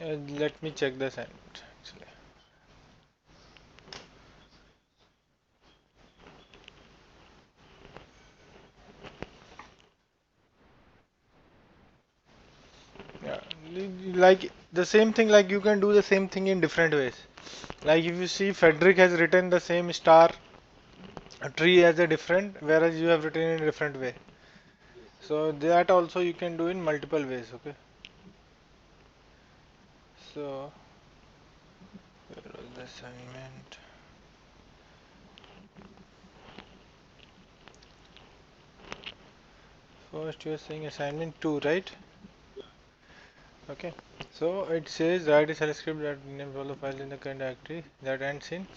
Let me check the assignment actually. Yeah, like the same thing, like you can do the same thing in different ways. Like if you see Frederick has written the same star tree as a different, whereas you have written in a different way. So that also you can do in multiple ways, okay? So where was the assignment? First you are saying assignment 2, right? Okay. So it says write a shell script that names all the files in the current directory that ends in.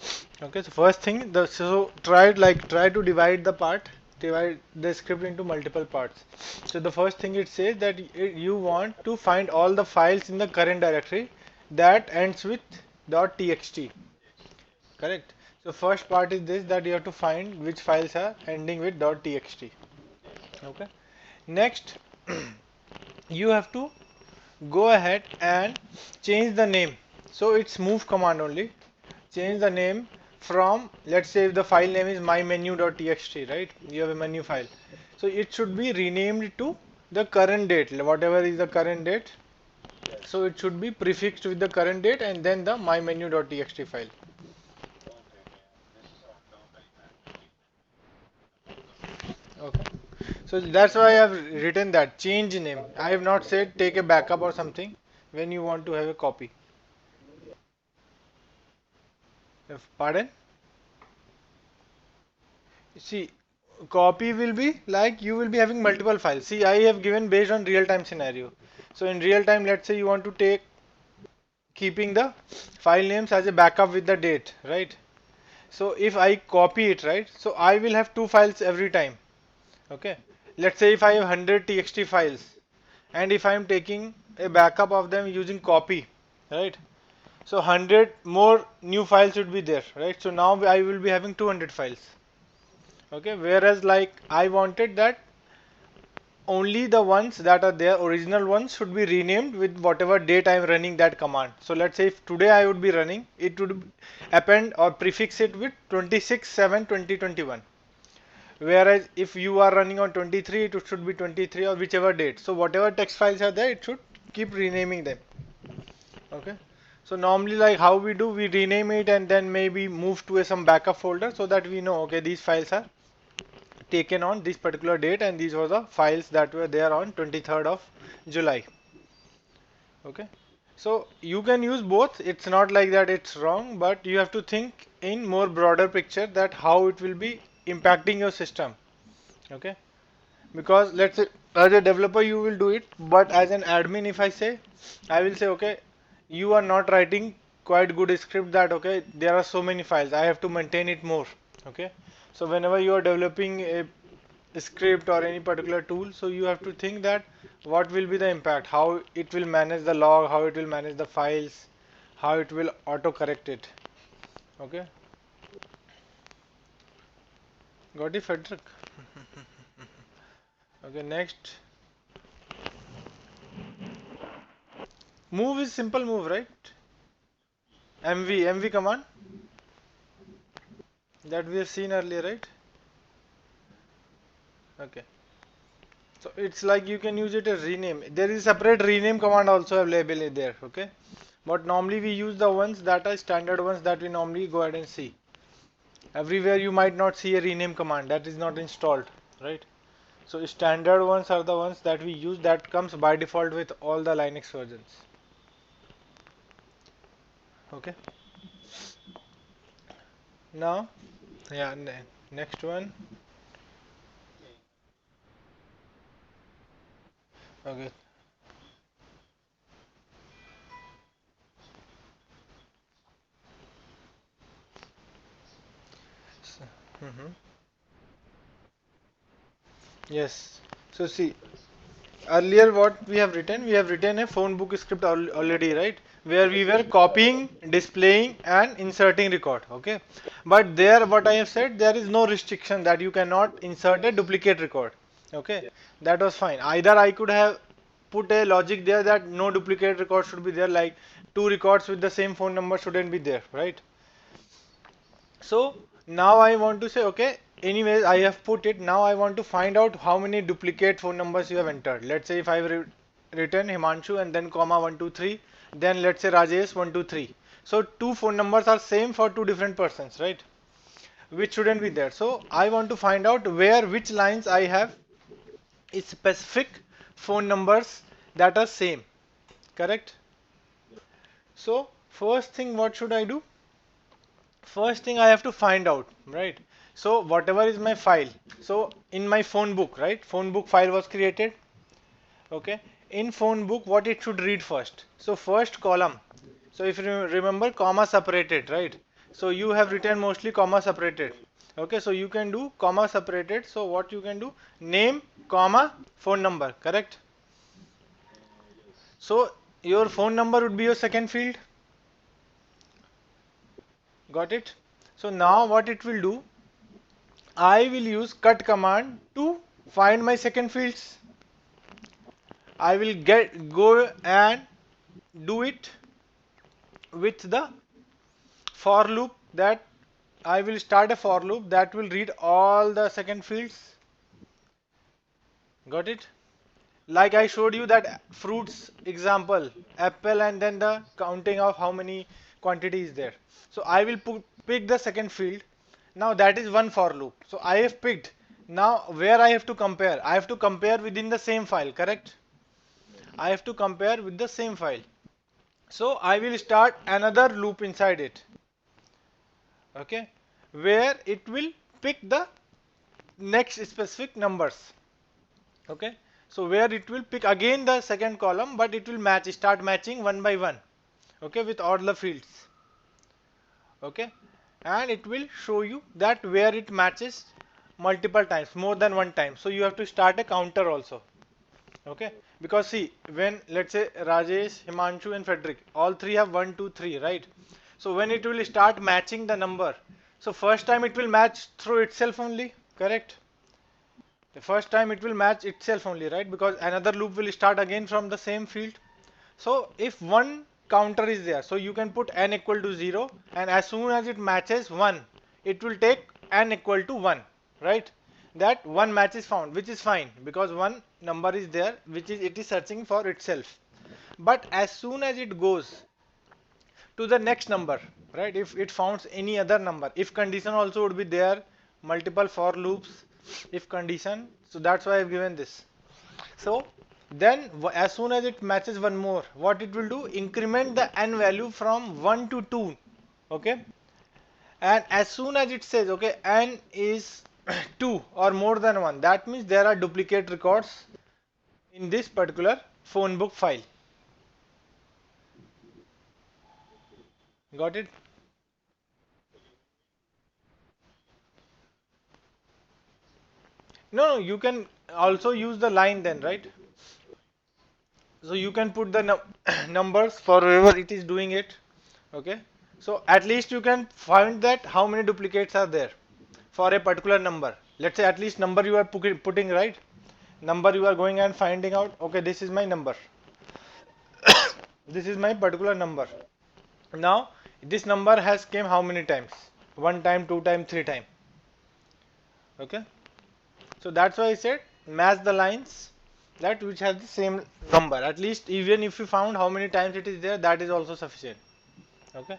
Okay, so first thing, try to divide the script into multiple parts. So the first thing it says that you want to find all the files in the current directory that ends with .txt. Correct. So first part is this, that you have to find which files are ending with .txt. Okay. Next, you have to go ahead and change the name. So it's move command only. Change the name from, let's say if the file name is mymenu.txt, right? You have a menu file. So it should be renamed to the current date, whatever is the current date. So it should be prefixed with the current date and then the mymenu.txt file. Okay. So that's why I have written that change name. I have not said take a backup or something when you want to have a copy. Pardon? See, copy will be like you will be having multiple files. See, I have given based on real time scenario. So in real time, let's say you want to take keeping the file names as a backup with the date, right? So if I copy it, right? So I will have two files every time. Okay. Let's say if I have 100 txt files and if I am taking a backup of them using copy, right? So 100 more new files should be there, right? So now I will be having 200 files. Okay, whereas like I wanted that only the ones that are there, original ones, should be renamed with whatever date I am running that command. So let's say if today I would be running, it would append or prefix it with 26/7/2021. Whereas if you are running on 23, it should be 23 or whichever date. So whatever text files are there, it should keep renaming them. Okay. So normally like how we do, we rename it and then maybe move to some backup folder so that we know, okay, these files are taken on this particular date and these were the files that were there on 23rd of July. Okay. So you can use both. It's not like that it's wrong, but you have to think in more broader picture that how it will be impacting your system. Okay. Because let's say as a developer you will do it, but as an admin if I will say, okay, you are not writing quite good script that, okay, there are so many files, I have to maintain it more. Okay. So whenever you are developing a script or any particular tool, so you have to think that what will be the impact, how it will manage the log, how it will manage the files, how it will auto correct it. Okay. Got it, Frederick? Okay, next. Move is simple move, right? MV command that we have seen earlier, right? Okay. So it's like you can use it as rename. There is separate rename command also available in there. Okay. But normally we use the ones that are standard ones that we normally go ahead and see. Everywhere you might not see a rename command that is not installed, right? So standard ones are the ones that we use that comes by default with all the Linux versions. Okay. Now, yeah, next one. Okay. Mhm. Yes. So see, earlier what we have written a phone book script already, right? Where we were copying, displaying and inserting record. Okay. But there what I have said, there is no restriction that you cannot insert a duplicate record. Okay. That was fine. Either I could have put a logic there that no duplicate record should be there, like two records with the same phone number shouldn't be there, right? So now I want to say, okay, anyways, I have put it. Now I want to find out how many duplicate phone numbers you have entered. Let's say if I have written Himanshu and then comma 123, then let's say Rajesh 123. So two phone numbers are same for two different persons, right? Which shouldn't be there. So I want to find out where which lines I have is specific phone numbers that are same, correct? So first thing, what should I do? First thing I have to find out, right? So whatever is my file, so in my phone book, right? Phone book file was created. Okay. In phone book, what it should read first? So first column. So if you remember, comma separated, right? So you have written mostly comma separated. Okay. So you can do comma separated. So what you can do? Name, comma, phone number, correct? So your phone number would be your second field. Got it? So now what it will do? I will use cut command to find my second fields. I will go and do it with the for loop, that I will start a for loop that will read all the second fields. Got it? Like I showed you that fruits example, apple, and then the counting of how many quantity is there. So I will pick the second field. Now that is one for loop. So I have picked. Now where I have to compare? I have to compare within the same file, correct? I have to compare with the same file. So I will start another loop inside it. Okay, where it will pick the next specific numbers. Okay, so where it will pick again the second column, but it will start matching one by one. Okay, with all the fields. Okay, and it will show you that where it matches multiple times, more than one time. So you have to start a counter also. Okay, because see, when let's say Rajesh, Himanshu and Frederick, all three have 1 2 3, right? So when it will start matching the number, so first time it will match through itself only, correct? The first time it will match itself only, right? Because another loop will start again from the same field. So if one counter is there, so you can put n equal to 0, and as soon as it matches 1, it will take n equal to 1, right? That one match is found, which is fine because one number is there, which is it is searching for itself. But as soon as it goes to the next number, right? If it finds any other number, if condition also would be there, multiple for loops, if condition, so that's why I've given this. So then as soon as it matches one more, what it will do? Increment the n value from 1 to 2. Okay, and as soon as it says okay n is 2 or more than 1, that means there are duplicate records in this particular phone book file. Got it? No, you can also use the line then, right? So you can put the numbers for whoever it is doing it. Okay, so at least you can find that how many duplicates are there for a particular number. Let's say at least number you are putting, right? Number you are going and finding out, okay, this is my number. This is my particular number. Now this number has came how many times? One time, two time, three time. Okay, so that's why I said match the lines that which has the same number. At least even if you found how many times it is there, that is also sufficient. Okay,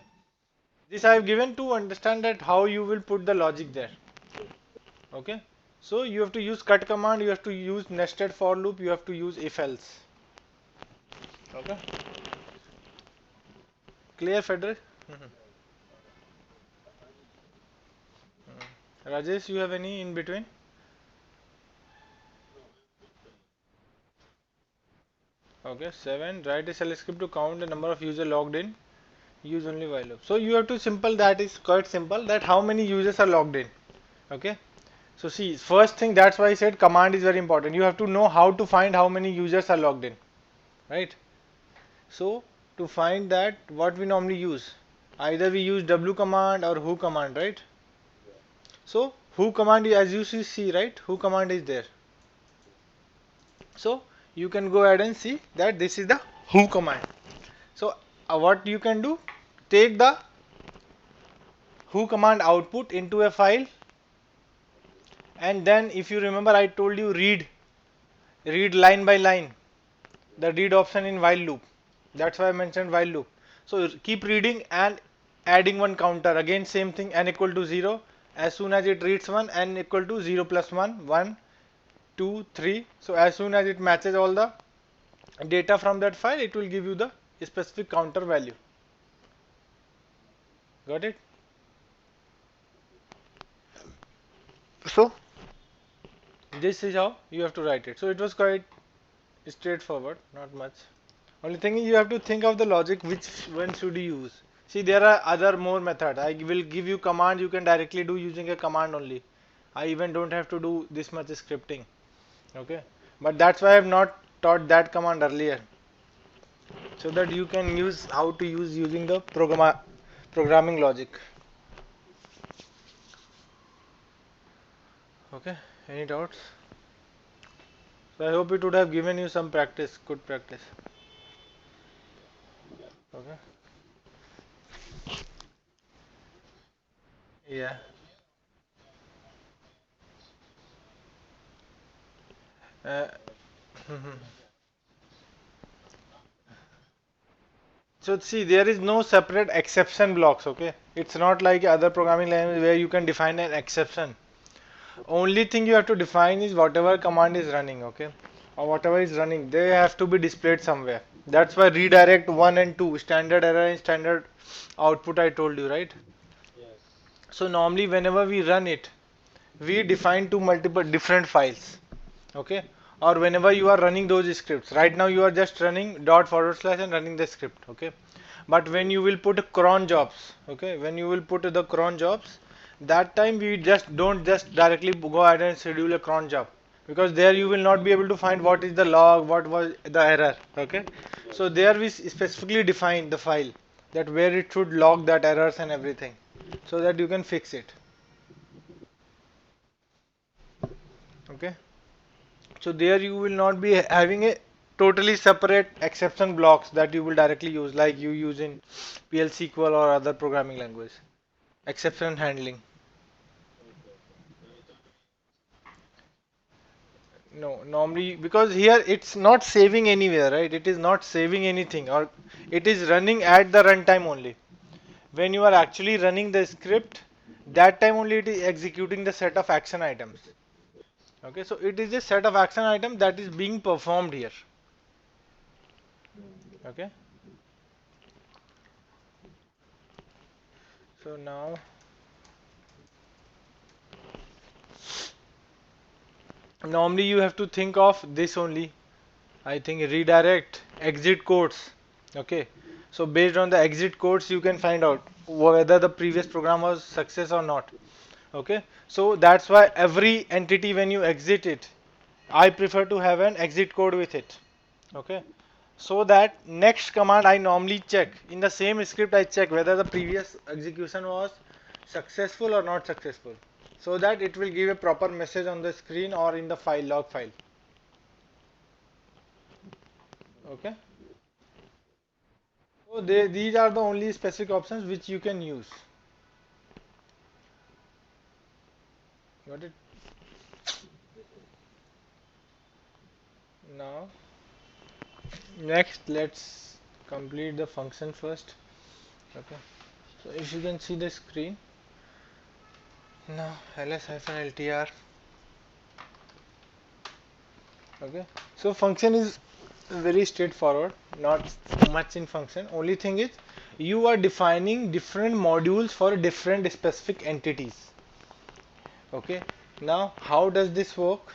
this I have given to understand that how you will put the logic there. Okay, so you have to use cut command, you have to use nested for loop, you have to use if else. Okay, clear, Frederick? Rajesh, you have any in between? Okay, 7. Write a shell script to count the number of users logged in. Use only while loop. So you have to simple, that is quite simple, that how many users are logged in. Okay. So see, first thing, that's why I said command is very important. You have to know how to find how many users are logged in, right? So to find that, what we normally use, either we use w command or who command, right? So who command, as you see, right? Who command is there. So you can go ahead and see that this is the who command. So what you can do, take the who command output into a file, and then if you remember I told you read line by line, the read option in while loop. That's why I mentioned while loop. So keep reading and adding one counter, again same thing, n equal to 0. As soon as it reads 1, n equal to 0 plus 1, 1, 2, 3. So as soon as it matches all the data from that file, it will give you the specific counter value. Got it? So this is how you have to write it. So it was quite straightforward, not much. Only thing is you have to think of the logic, which one should you use. See, there are other more methods. I will give you command, you can directly do using a command only. I even don't have to do this much scripting. Okay, but that's why I have not taught that command earlier, so that you can use how to use using the programming logic. Okay, any doubts? So I hope it would have given you some practice, good practice. Okay. Yeah. Uh, so see, there is no separate exception blocks. Okay, it's not like other programming language where you can define an exception. Only thing you have to define is whatever command is running. Okay, or whatever is running, they have to be displayed somewhere. That's why redirect 1 and 2, standard error and standard output, I told you, right? So normally whenever we run it, we define two multiple different files. Okay, or whenever you are running those scripts, right now you are just running dot forward slash and running the script. Okay, but when you will put cron jobs, okay, when you will put the cron jobs, that time we just don't just directly go ahead and schedule a cron job, because there you will not be able to find what is the log, what was the error. Okay, so there we specifically define the file, that where it should log that errors and everything, so that you can fix it. Okay, so there you will not be having a totally separate exception blocks that you will directly use like you use in PL SQL or other programming language. Exception handling. No, normally because here it's not saving anywhere, right? It is not saving anything, or it is running at the runtime only. When you are actually running the script, that time only it is executing the set of action items. Okay, so it is a set of action items that is being performed here. Okay, so now normally you have to think of this only. I think redirect exit codes. Okay, so based on the exit codes you can find out whether the previous program was success or not. Okay, so that's why every entity when you exit it, I prefer to have an exit code with it. Okay, so that next command I normally check in the same script, I check whether the previous execution was successful or not successful, so that it will give a proper message on the screen or in the file log file. Okay, so these are the only specific options which you can use. Got it? Now next let's complete the function first. Okay, so if you can see the screen now, ls-ltr. Okay, so function is very straightforward, not much in function. Only thing is you are defining different modules for different specific entities. Okay, now how does this work?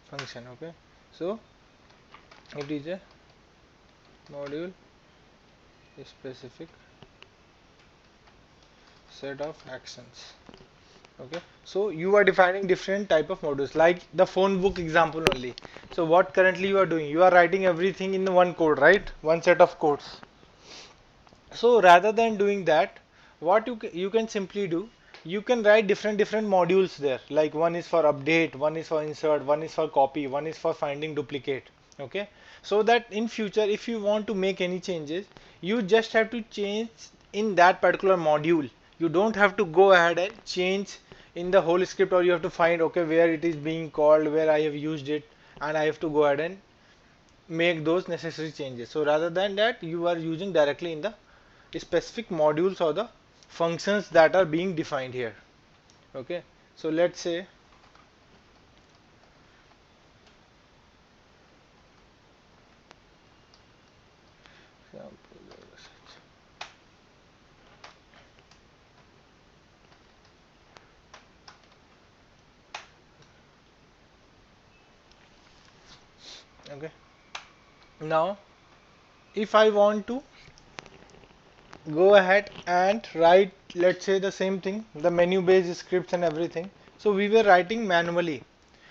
Function. Okay, so it is a module specific set of actions. Okay, so you are defining different type of modules, like the phone book example only. So what currently you are doing, you are writing everything in one code, right? One set of codes. So rather than doing that, what you can simply do, you can write different modules there, like one is for update, one is for insert, one is for copy, one is for finding duplicate. Okay, so that in future if you want to make any changes, you just have to change in that particular module. You don't have to go ahead and change in the whole script, or you have to find okay where it is being called, where I have used it, and I have to go ahead and make those necessary changes. So rather than that, you are using directly in the specific modules or the functions that are being defined here. Okay, so let's say okay, now if I want to go ahead and write, let's say the same thing, the menu based scripts and everything, so we were writing manually.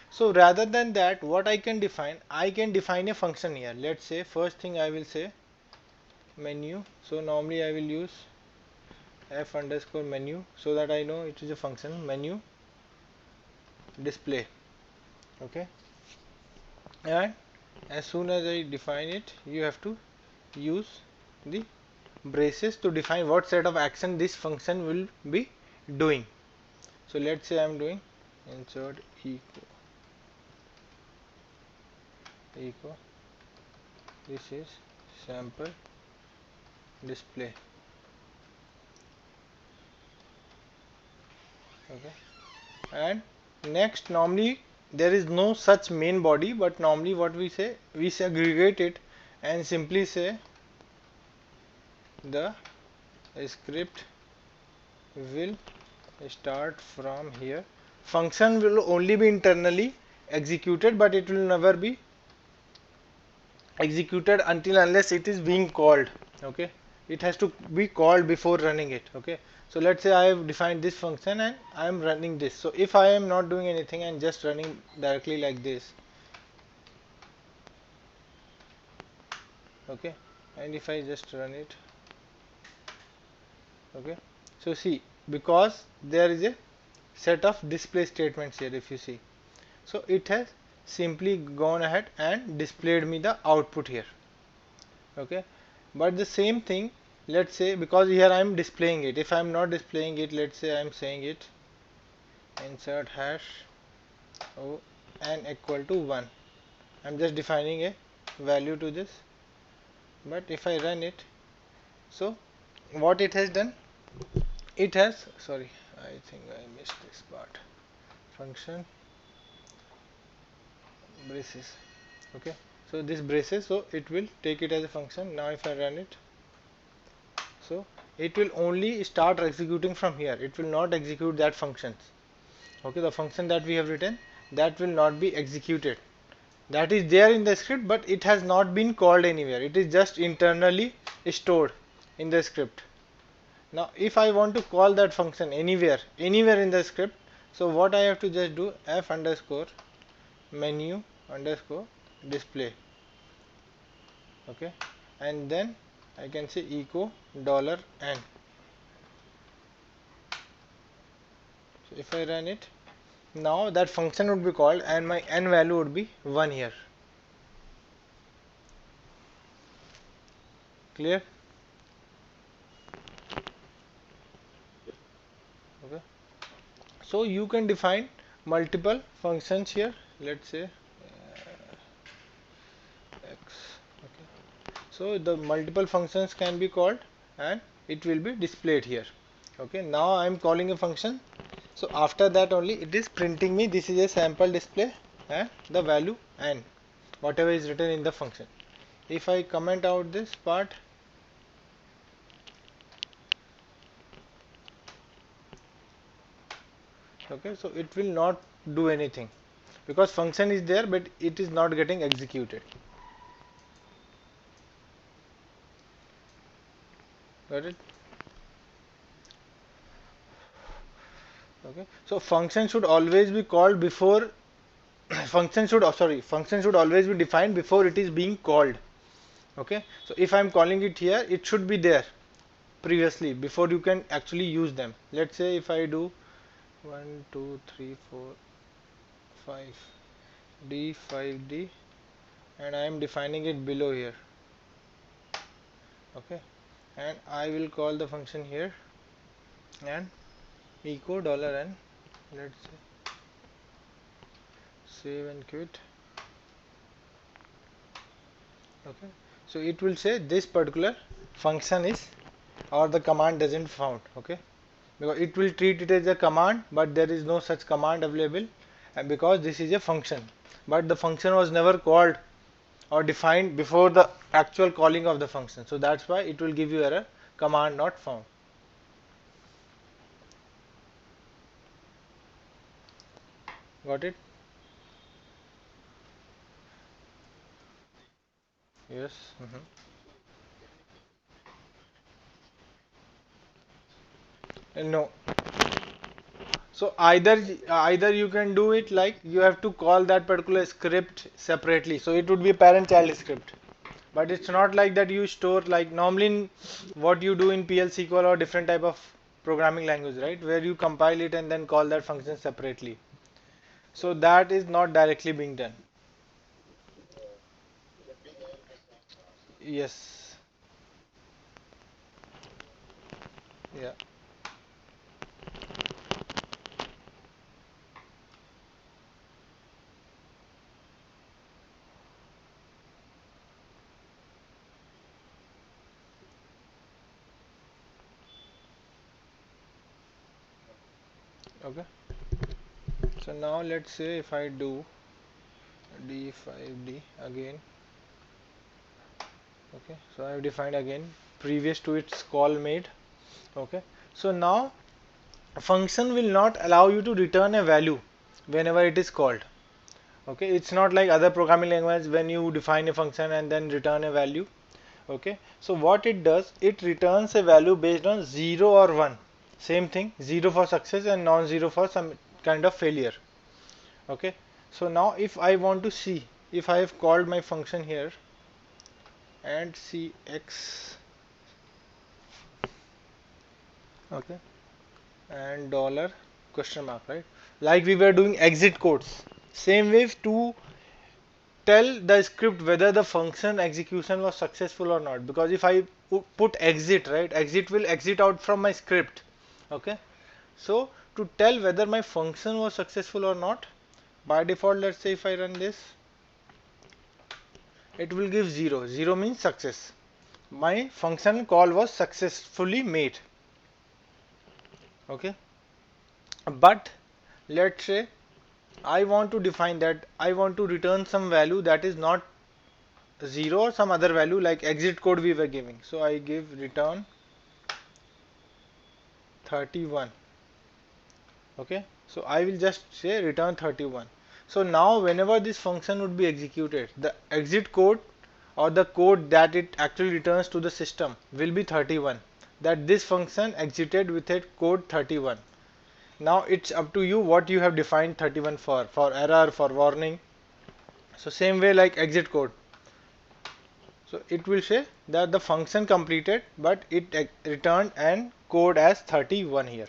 So rather than that, what I can define, I can define a function here. Let's say first thing I will say menu. So normally I will use f underscore menu, so that I know it is a function menu display. Okay, and as soon as I define it, you have to use the braces to define what set of action this function will be doing. So let's say I am doing insert echo, this is sample display. Okay, and next, normally there is no such main body, but normally what we segregate it and simply say the script will start from here. Function will only be internally executed, but it will never be executed until unless it is being called. Okay, it has to be called before running it. Okay, so let's say I have defined this function and I am running this. So if I am not doing anything and just running directly like this, okay, and if I just run it, okay, so see, because there is a set of display statements here, if you see, so it has simply gone ahead and displayed me the output here. Okay, but the same thing, let's say, because here I am displaying it, if I am not displaying it, let's say I am saying it insert hash o n equal to 1, I'm just defining a value to this. But if I run it, so what it has done, it has, sorry, I think I missed this part, function braces. Okay, so this braces, so it will take it as a function. Now if I run it, so it will only start executing from here, it will not execute that functions. Okay, the function that we have written, that will not be executed, that is there in the script, but it has not been called anywhere, it is just internally stored in the script. Now if I want to call that function anywhere in the script, so what I have to just do, f underscore menu underscore display. Okay, and then I can say echo $n. So if I run it, now that function would be called and my n value would be 1 here. Clear? Okay, so you can define multiple functions here, let's say x. Okay, so the multiple functions can be called and it will be displayed here. Okay, now I am calling a function, so after that only it is printing me this is a sample display and the value n, whatever is written in the function. If I comment out this part, okay, so it will not do anything because function is there but it is not getting executed. Got it? Okay, so function should always be called before function should always be defined before it is being called. Okay, so if I am calling it here, it should be there. previously before you can actually use them. Let's say if I do 1 2 3 4 5 d 5d, and I am defining it below here. Okay, and I will call the function here and echo $n, let's say save and quit. Okay, so it will say this particular function is, or the command doesn't found. Okay, because it will treat it as a command, but there is no such command available, and because this is a function, but the function was never called or defined before the actual calling of the function, so that's why it will give you error, command not found. Got it? Yes. No, so either you can do it like you have to call that particular script separately, so it would be a parent child script, but it's not like that you store like normally in what you do in PL SQL or different type of programming language, right, where you compile it and then call that function separately. So that is not directly being done. Yes. Yeah. Okay, so now let's say if I do d5d again. Okay, so I have defined again previous to its call made. Okay, so now a function will not allow you to return a value whenever it is called. Okay, it's not like other programming language when you define a function and then return a value. Okay, so what it does, it returns a value based on 0 or 1. Same thing, 0 for success and non-zero for some kind of failure. Okay, so now if I want to see if I have called my function here and see x, okay, and dollar question mark, right, like we were doing exit codes, same way to tell the script whether the function execution was successful or not, because if I put exit, right, exit will exit out from my script. Okay, so to tell whether my function was successful or not, by default, let's say if I run this, it will give 0. 0 means success, my function call was successfully made. Okay, but let's say I want to define that I want to return some value that is not 0 or some other value like exit code we were giving. So I give return 31. Okay, so I will just say return 31. So now whenever this function would be executed, the exit code or the code that it actually returns to the system will be 31, that this function exited with a code 31. Now it's up to you what you have defined 31 for error, for warning. So same way like exit code. So it will say that the function completed, but it returned and code as 31 here.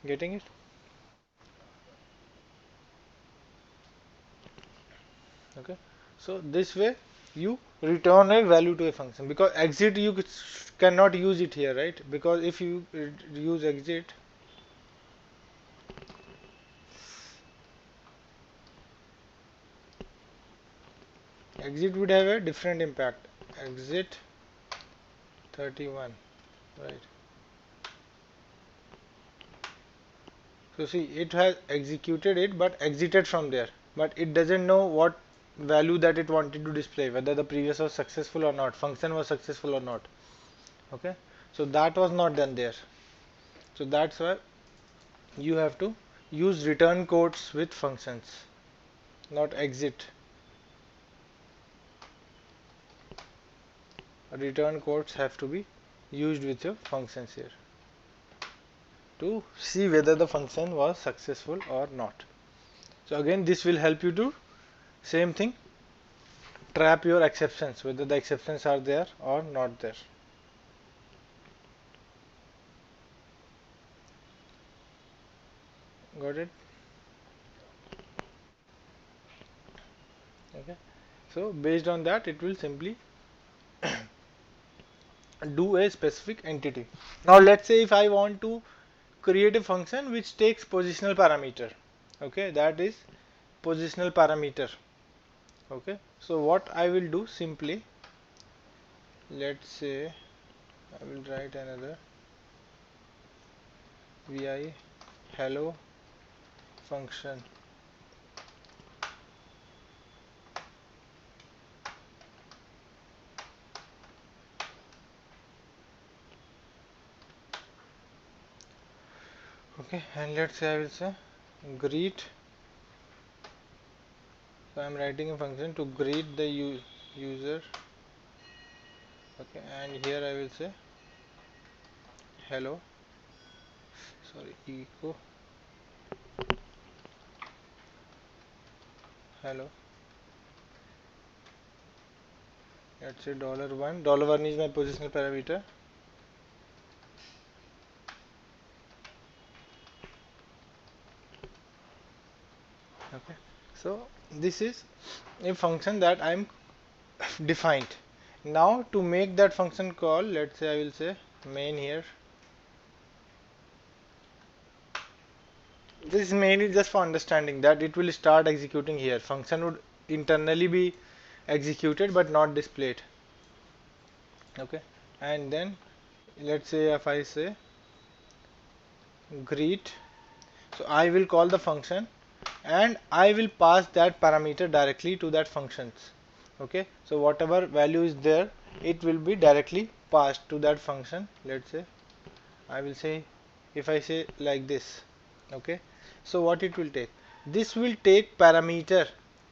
Getting it? Okay. So this way you return a value to a function, because exit you cannot use it here, right? Because if you use exit, exit would have a different impact. Exit 31, right? So see, it has executed it but exited from there, but it doesn't know what value that it wanted to display, whether the previous was successful or not, function was successful or not. Okay, so that was not done there. So that's why you have to use return codes with functions, not exit. Return codes have to be used with your functions here to see whether the function was successful or not. So again, this will help you to same thing, trap your exceptions, whether the exceptions are there or not there. Got it? Okay. So based on that, it will simply do a specific entity. Now let's say if I want to create a function which takes positional parameter. Okay, that is positional parameter. Okay, so what I will do simply, let's say I will write another vi hello function. Okay, and let's say I will say greet. So I am writing a function to greet the user. Okay, and here I will say hello, sorry, echo hello. Let's say $1. $1 is my positional parameter. Okay, so this is a function that I am defined. Now to make that function call, let's say I will say main here. This is mainly just for understanding that it will start executing here. Function would internally be executed but not displayed. Okay, and then let's say if I say greet, so I will call the function and I will pass that parameter directly to that functions. Okay, so whatever value is there, it will be directly passed to that function. Let's say I will say, if I say like this, okay, so what it will take, this will take parameter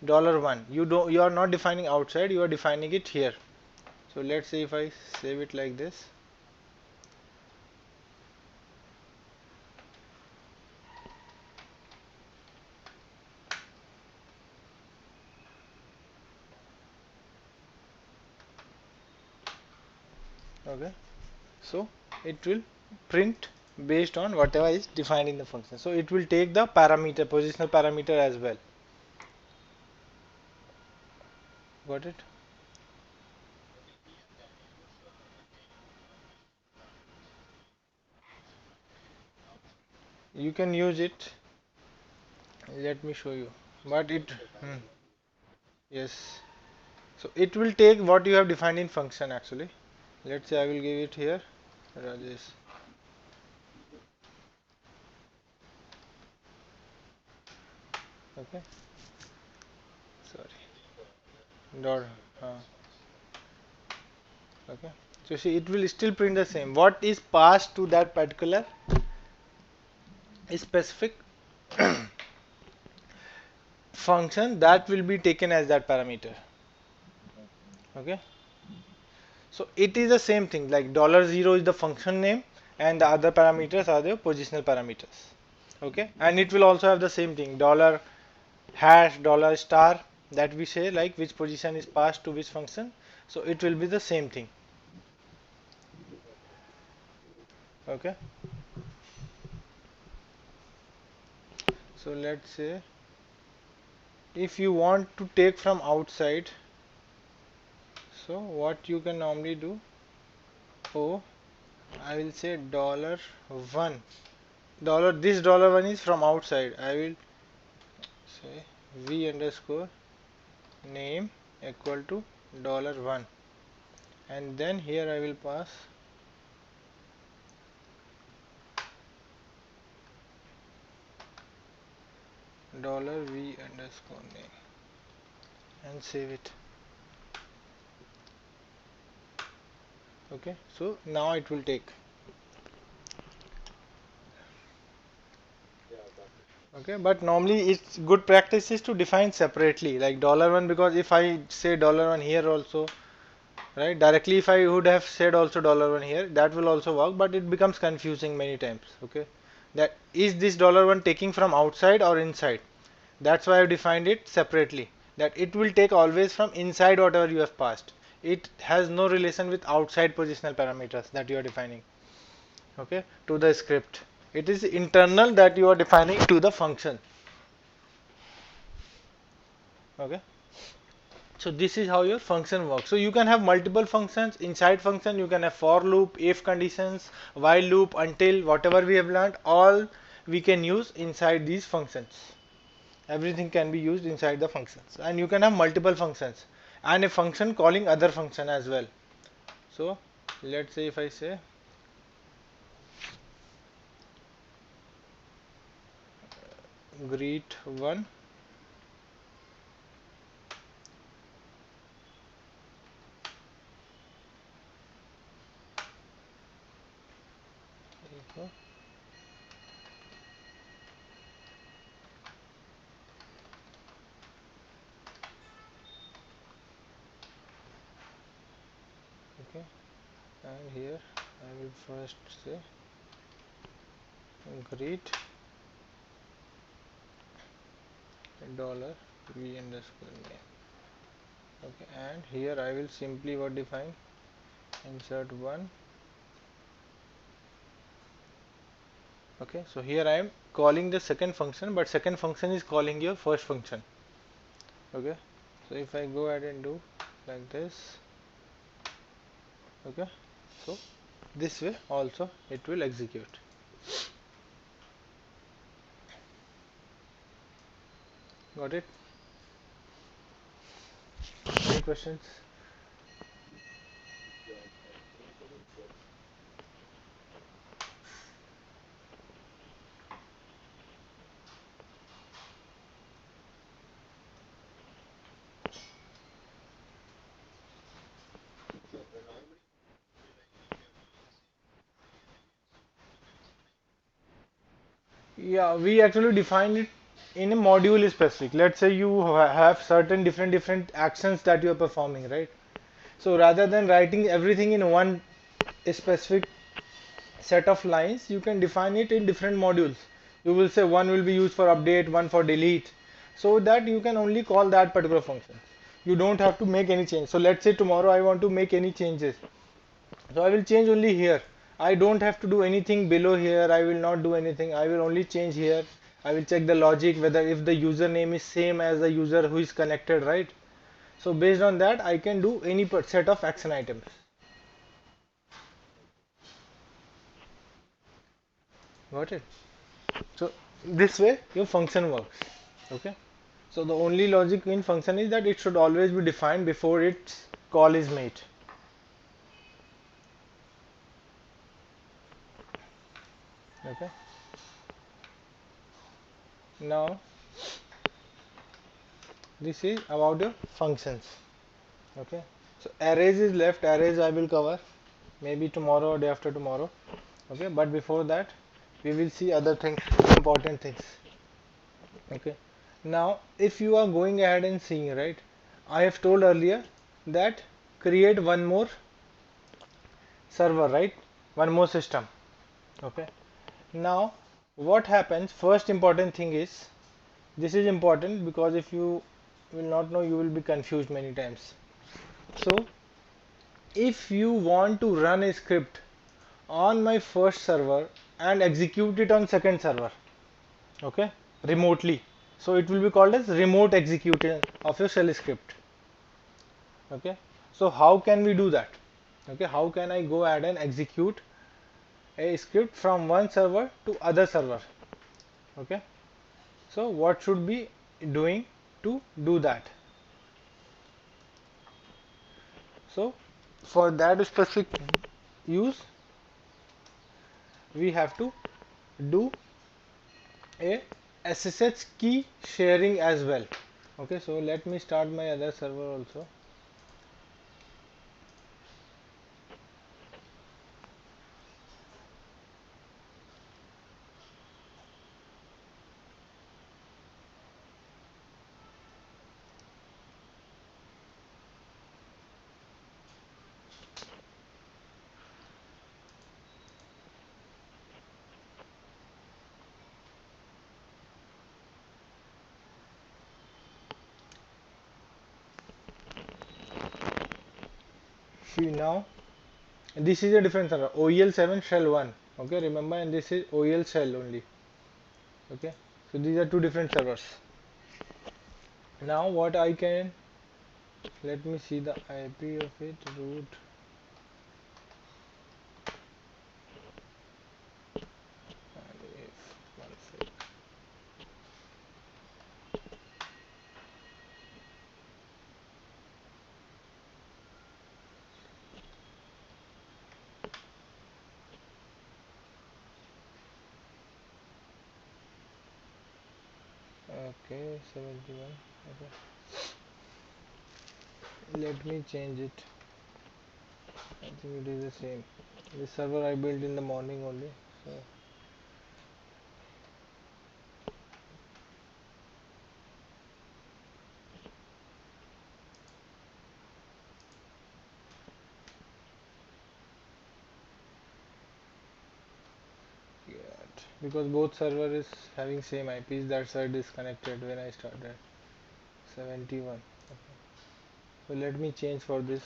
$1. You are not defining outside, you are defining it here. So let's say if I save it like this, okay, so it will print based on whatever is defined in the function. So it will take the parameter, positional parameter as well. Got it? You can use it. Let me show you. But yes. So it will take what you have defined in function actually. Let's say I will give it here, Rajesh. Okay. Sorry. Dot. Okay. So see, it will still print the same. What is passed to that particular specific function, that will be taken as that parameter. Okay. So it is the same thing, like $0 is the function name and the other parameters are the positional parameters. Okay, and it will also have the same thing, dollar hash, dollar star, that we say like which position is passed to which function. So it will be the same thing. Okay, so let's say if you want to take from outside, so what you can normally do, oh, I will say $1. This $1 is from outside. I will say v underscore name equal to $1, and then here I will pass $v underscore name and save it. Okay, so now it will take. Okay, but normally it's good practice is to define separately like $1, because if I say $1 here also, right, directly if I would have said also $1 here, that will also work, but it becomes confusing many times. Okay, that is this $1 taking from outside or inside. That's why I've defined it separately. that it will take always from inside whatever you have passed. It has no relation with outside positional parameters that you are defining, okay, to the script. It is internal that you are defining to the function, okay. So this is how your function works. So you can have multiple functions. Inside function you can have for loop, if conditions, while loop, until, whatever we have learned, all we can use inside these functions. Everything can be used inside the functions, and you can have multiple functions and a function calling other function as well. So let's say if I say greet one, okay, and here I will first say greet dollar v underscore name, okay, and here I will simply what define insert one, okay. So here I am calling the second function, but second function is calling your first function, okay. So if I go ahead and do like this, okay, so this way also it will execute. Got it? Any questions? Yeah, we actually define it in a module specific. Let's say you have certain different actions that you are performing, right? So rather than writing everything in one specific set of lines, you can define it in different modules. You will say one will be used for update, one for delete, so that you can only call that particular function. You don't have to make any change. So let's say tomorrow I want to make any changes. So I will change only here. I don't have to do anything below here. I will not do anything. I will only change here. I will check the logic whether if the username is same as the user who is connected, right? So based on that, I can do any set of action items. Got it? So this way your function works. Okay. So the only logic in function is that it should always be defined before its call is made. Okay. Now this is about your functions. Okay. So arrays is left. Arrays I will cover maybe tomorrow or day after tomorrow. Okay. But before that, we will see other things, important things. Okay. Now if you are going ahead and seeing, right, I have told earlier that create one more server, right, one more system. Okay. Now what happens, first important thing is, this is important because if you will not know, you will be confused many times. So if you want to run a script on my first server and execute it on second server, okay, remotely, so it will be called as remote execution of your shell script. Okay, so how can we do that? Okay, how can I go ahead and execute a script from one server to other server? Okay, so what should be doing to do that? So for that specific use, we have to do a SSH key sharing as well. Okay, so let me start my other server also. See now, this is a different server, OEL7 shell 1. Okay, remember, and this is OEL shell only. Okay, so these are two different servers. Now what I can, let me see the IP of it, root. And if one sec. Okay, 71. Okay, let me change it. I think it is the same. This server I built in the morning only. So yeah, because both server is having same IPs, that's why disconnected when I started. 71. Okay. So let me change for this.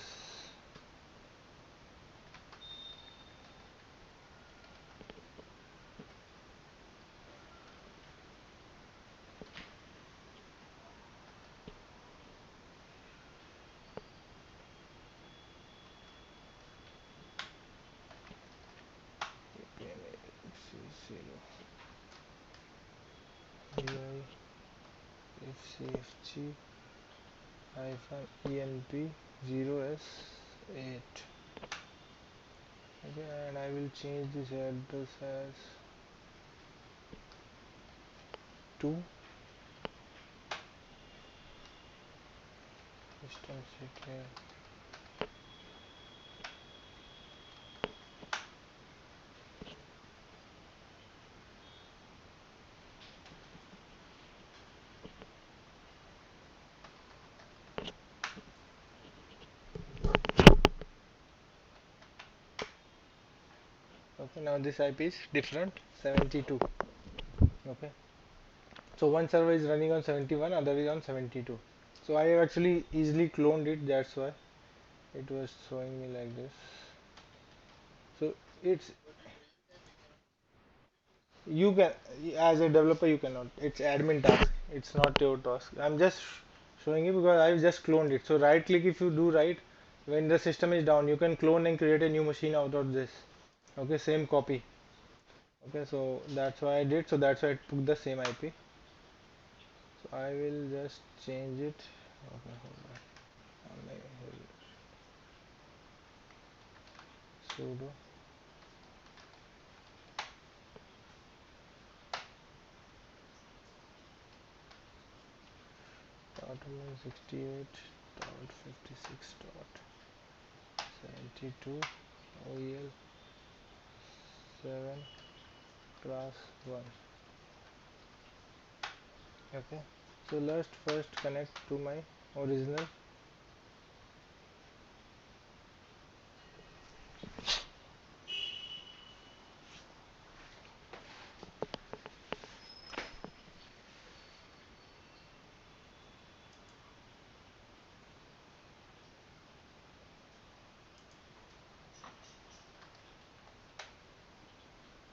FCFG hyphen ENP 0S8. Okay, and I will change this address as 2 system secret. Okay, now this IP is different, 72. Okay, so one server is running on 71, other is on 72. So I have actually easily cloned it, that's why it was showing me like this. So it's, you can, as a developer you cannot, it's admin task, it's not your task. I'm just showing you because I've just cloned it. So right click, if you do right, when the system is down, you can clone and create a new machine out of this. Okay, same copy. Okay, so that's why I did, so that's why I took the same IP. So I will just change it. Okay, hold on. Sudo dot 168.56.72 OEL 7 class 1. Okay, so let's first connect to my original.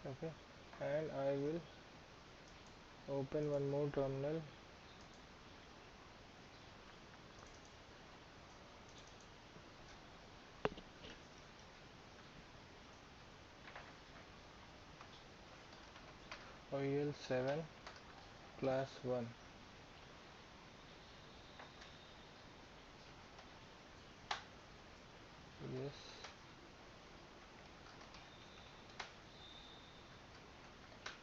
Okay, and I will open one more terminal. OEL 7 class 1. Yes,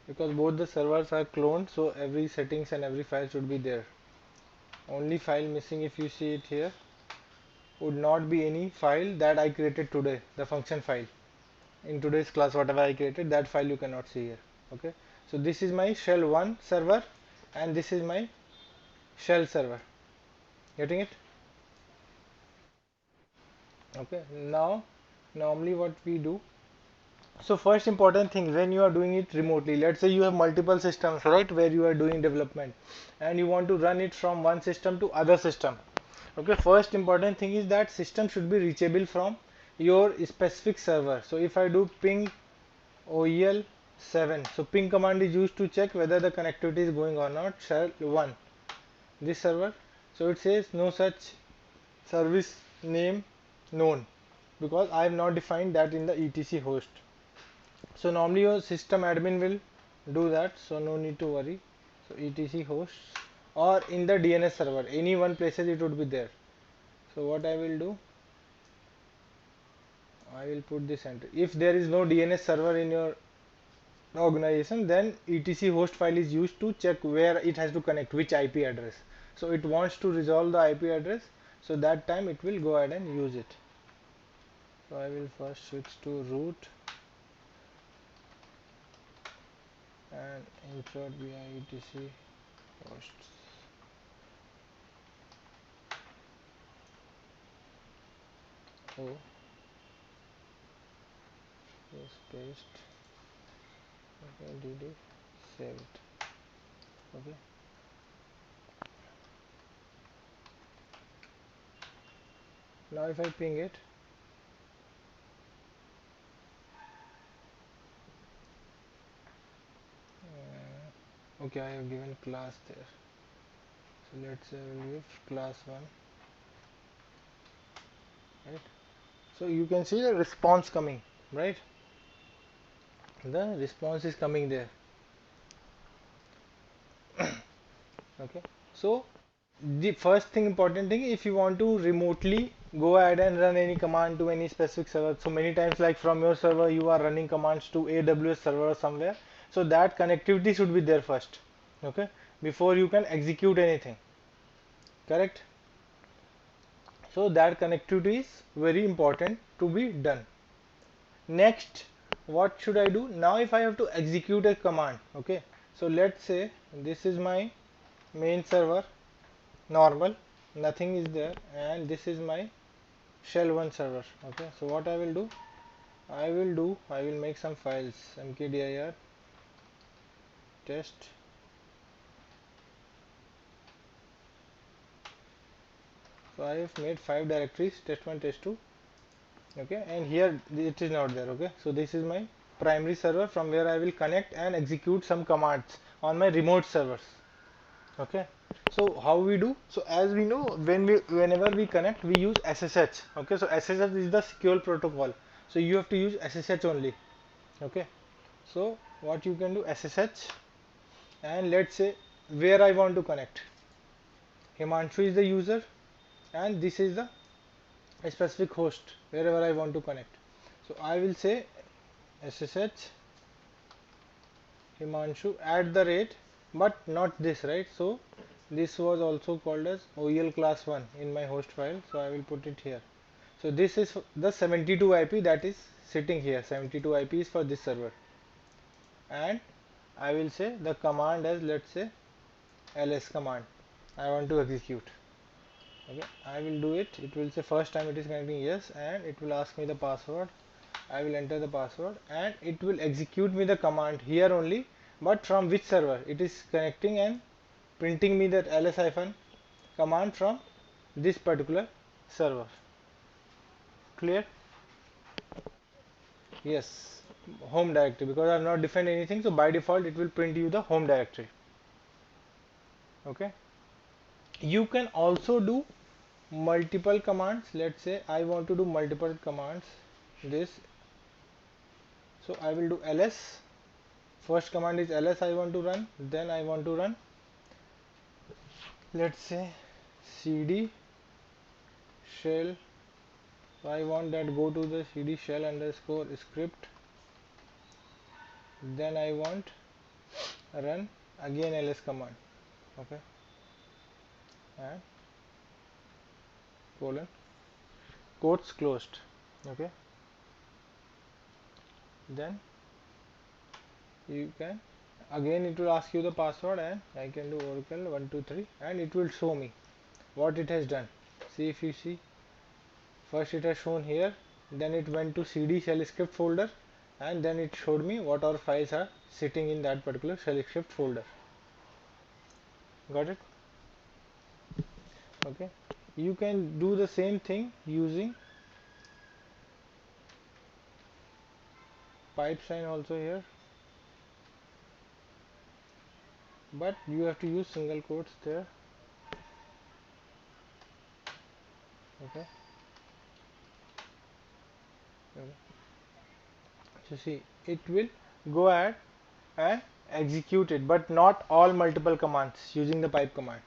because both the servers are cloned, so every settings and every file should be there. Only file missing, if you see it here, would not be any file that I created today, the function file. In today's class, whatever I created, that file you cannot see here. Okay, so this is my shell 1 server and this is my shell server. Getting it? Okay, now normally what we do, so first important thing, when you are doing it remotely, let's say you have multiple systems, right, where you are doing development and you want to run it from one system to other system. Okay, first important thing is that system should be reachable from your specific server. So if I do ping OEL 7, so ping command is used to check whether the connectivity is going or not. Shell 1, this server. So it says no such service name known, because I have not defined that in the etc host. So normally your system admin will do that, so no need to worry. So etc hosts, or in the DNS server, any one places it would be there. So what I will do, I will put this entry. If there is no DNS server in your organization, then etc host file is used to check where it has to connect, which IP address. So it wants to resolve the IP address, so that time it will go ahead and use it. So I will first switch to root and insert via etc hosts. Oh, yes, paste. Okay, dd, save it. Okay. Now if I ping it, okay, I have given class there. So let's say I will give class 1, right? So you can see the response coming, right? The response is coming there. Okay, so the first thing, important thing, if you want to remotely go ahead and run any command to any specific server, so many times like from your server you are running commands to AWS server or somewhere, so that connectivity should be there first, okay, before you can execute anything, correct? So that connectivity is very important to be done. Next, what should I do now if I have to execute a command? Okay, so let's say this is my main server, normal, nothing is there, and this is my shell 1 server. Okay, so what I will do, I will make some files, mkdir test. So I have made 5 directories, test1, test2. Okay, and here it is not there. Okay, so this is my primary server from where I will connect and execute some commands on my remote servers. Okay, so how we do, so as we know, whenever we connect we use SSH. Okay, so SSH is the secure protocol, so you have to use SSH only. Okay, so what you can do, SSH, and let's say where I want to connect, Himanshu is the user and this is the specific host wherever I want to connect. So I will say SSH Himanshu at the rate, but not this, right? So this was also called as OEL class 1 in my host file, so I will put it here. So this is the 72 IP that is sitting here. 72 IP is for this server, and I will say the command as, let's say, ls command I want to execute. Okay, I will do it. It will say first time it is connecting, yes, and it will ask me the password. I will enter the password and it will execute me the command here only, but from which server it is connecting, and printing me that ls hyphen command from this particular server. Clear? Yes, home directory, because I have not defined anything, so by default it will print you the home directory. Okay, you can also do multiple commands. Let's say I want to do multiple commands, this, so I will do ls. First command is ls I want to run, then I want to run, let's say, cd shell. So I want that go to the cd shell underscore script, then I want run again ls command. Okay, and colon, quotes closed. Okay, then you can, again it will ask you the password, and I can do oracle 123 and it will show me what it has done. See, if you see, first it has shown here, then it went to cd shell script folder, and then it showed me what our files are sitting in that particular shell script folder. Got it? Okay, you can do the same thing using pipe sign also here, but you have to use single quotes there. Okay. Okay. So see, it will go ahead and execute it, but not all multiple commands using the pipe command.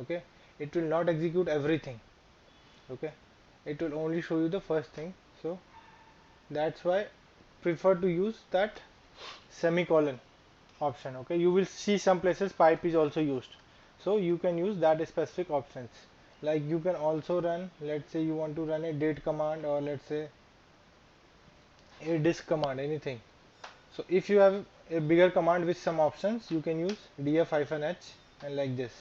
Okay, it will not execute everything. Okay, it will only show you the first thing. So that's why prefer to use that semicolon option. Okay, you will see some places pipe is also used, so you can use that specific options. Like you can also run, let's say you want to run a date command, or let's say a disk command, anything. So if you have a bigger command with some options, you can use df-h and like this,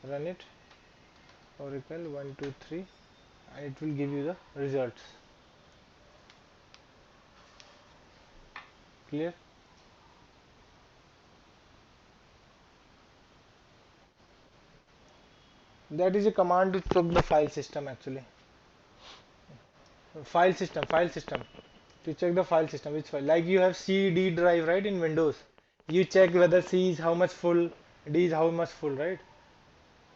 run it, oracle 123, and it will give you the results. Clear? That is a command to check the file system actually. File system. To check the file system, which file. Like you have C, D drive, right, in Windows. You check whether C is how much full, D is how much full, right?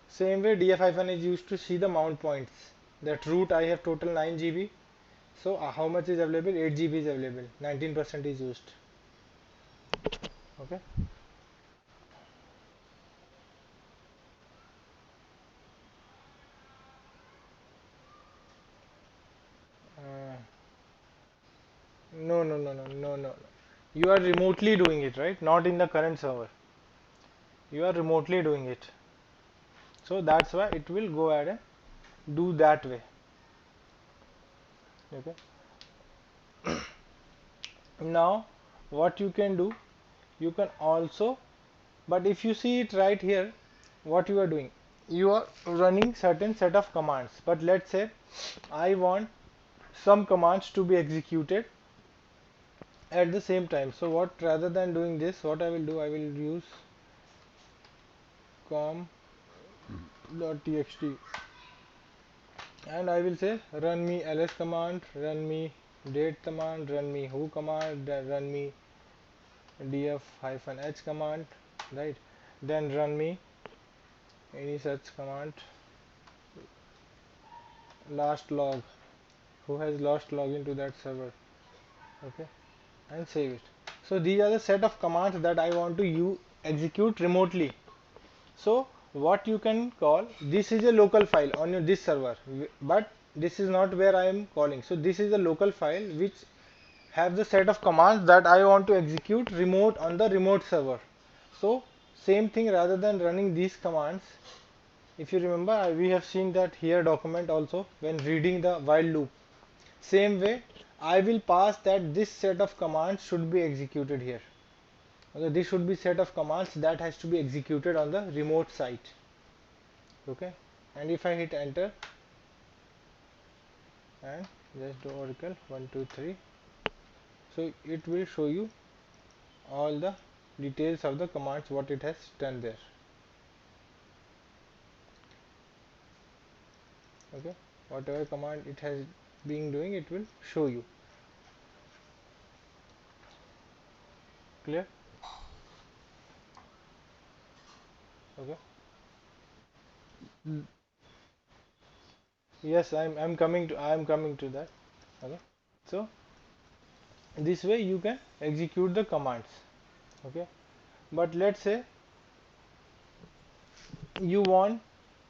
Same way df- is used to see the mount points. That root I have total 9 GB. So how much is available? 8 GB is available. 19% is used. Okay. Uh, no. You are remotely doing it, right? Not in the current server. You are remotely doing it. So that's why it will go ahead and do that way. Okay. Now what you can do, you can also, but if you see it right here, what you are doing, you are running certain set of commands, but let's say I want some commands to be executed at the same time. So what, rather than doing this, what I will do, I will use com.txt and I will say run me ls command, run me date command, run me who command, then run me df-h command, right? Then run me any such command, last log, who has lost login to that server. Okay, and save it. So these are the set of commands that I want to execute remotely. So what you can call, this is a local file on this server, but this is not where I am calling. So this is a local file which have the set of commands that I want to execute remote on the remote server. So same thing, rather than running these commands, if you remember, we have seen that here document also when reading the while loop. Same way, I will pass that this set of commands should be executed here. Okay, this should be set of commands that has to be executed on the remote site. Okay, and if I hit enter and just do oracle 123, so it will show you all the details of the commands what it has done there. Okay, whatever command it has been doing, it will show you. Clear? Okay. Yes, I'm coming to that. Okay, so this way you can execute the commands. Okay, but let's say you want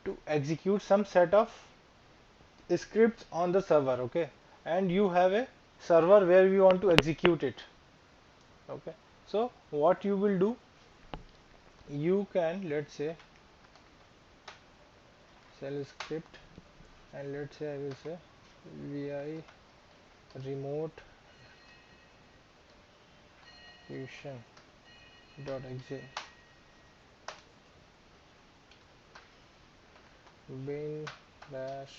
to execute some set of scripts on the server. Okay, and you have a server where you want to execute it. Okay, so what you will do, you can, let's say, shell script, and let's say I will say vi remote fusion dot exe bin dash.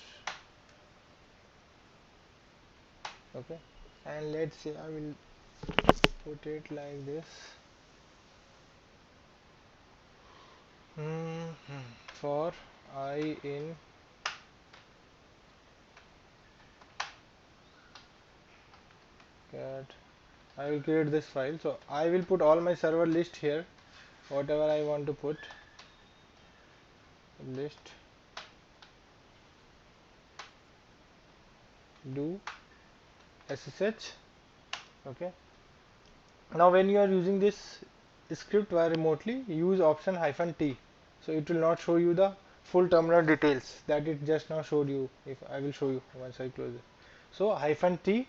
Okay, and let's say I will put it like this. For I in cat I will create this file. So I will put all my server list here, whatever I want to put. List do ssh. Okay. Now when you are using this script via remotely, use option -t. So it will not show you the full terminal details that it just now showed you. If I will show you once I close it. So -t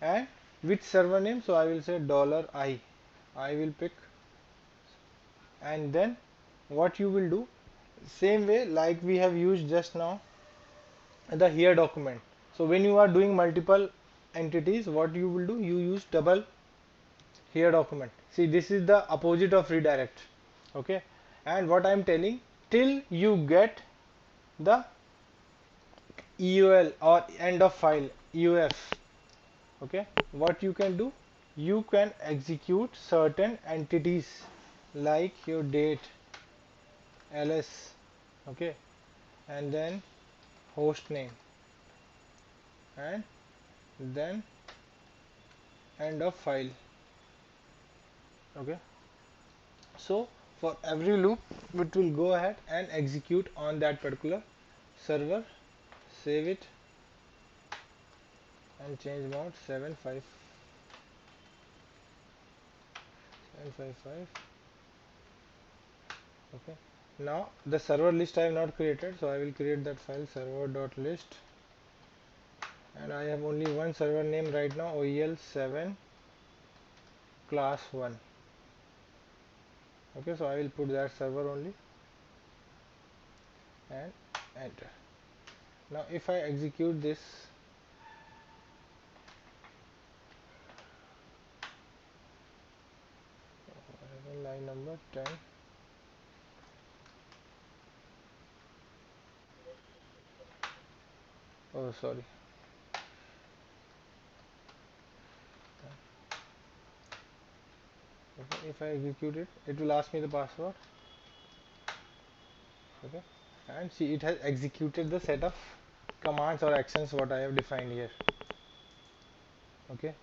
and which server name. So I will say $I. I will pick, and then what you will do, same way like we have used just now the here document. So when you are doing multiple entities, what you will do, you use double here document. See, this is the opposite of redirect. Okay, and what I am telling, till you get the EUL or end of file EUF. Okay, what you can do, you can execute certain entities like your date ls, okay, and then host name, and then end of file. Okay, so for every loop it will go ahead and execute on that particular server. Save it and change mode 755. Okay, now the server list I have not created, so I will create that file server.list, and I have only one server name right now, OEL7 class 1. Okay, so I will put that server only and enter. Now if I execute this, line number 10, oh sorry, okay, if I execute it, it will ask me the password. Okay, and see, it has executed the set of commands or actions what I have defined here. Okay,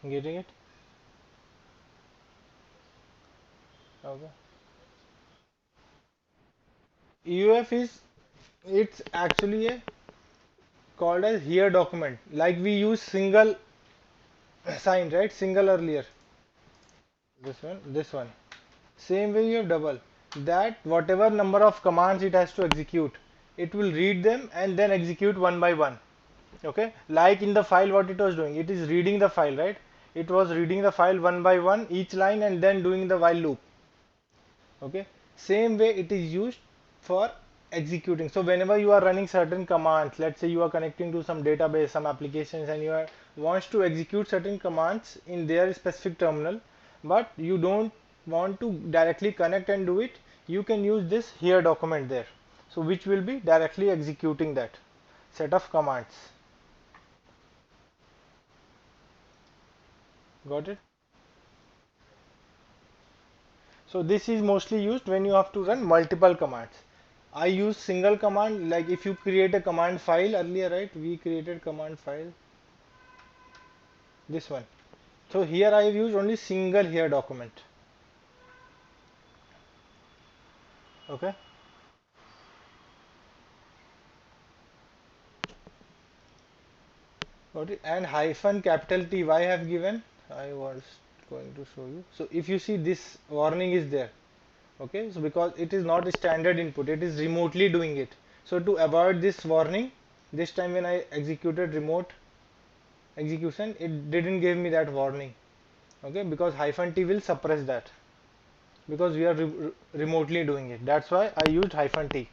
getting it? Okay, EUF is, it's actually a called as here document, like we use single sign, right? Single earlier, this one, same way you have double, that whatever number of commands it has to execute, it will read them and then execute one by one. Okay, like in the file what it was doing, it is reading the file, right? It was reading the file one by one each line and then doing the while loop. Okay, same way it is used for executing. So whenever you are running certain commands, let's say you are connecting to some database, some applications, and you are wants to execute certain commands in their specific terminal, but you don't want to directly connect and do it, you can use this here document there, so which will be directly executing that set of commands. Got it? So this is mostly used when you have to run multiple commands. I use single command, like if you create a command file earlier, right? We created command file, this one. So here I have used only single here document. Okay. Got it. And hyphen capital T, why I have given? I was going to show you. So if you see, this warning is there. Okay. So because it is not a standard input, it is remotely doing it. So to avoid this warning, this time when I executed remote execution, it didn't give me that warning. Okay, because -t will suppress that, because we are remotely doing it. That's why I used -t.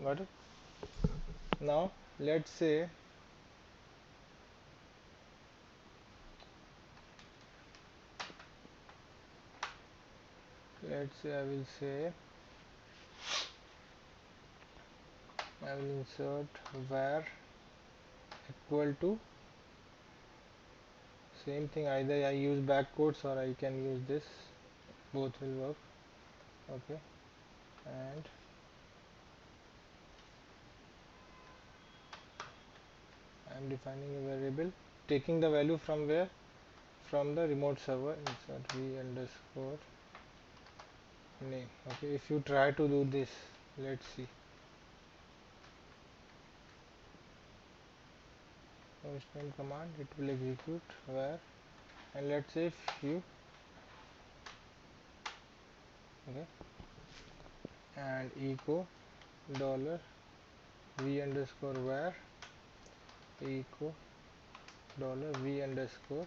Got it? Now let's say I will insert var equal to, same thing, either I use backquotes or I can use this, both will work. Okay, and I'm defining a variable taking the value from where, from the remote server, insert v underscore name. Okay, if you try to do this, let's see. Hostname command, it will execute where, and let's say if you, okay, and echo dollar v underscore where, echo dollar v underscore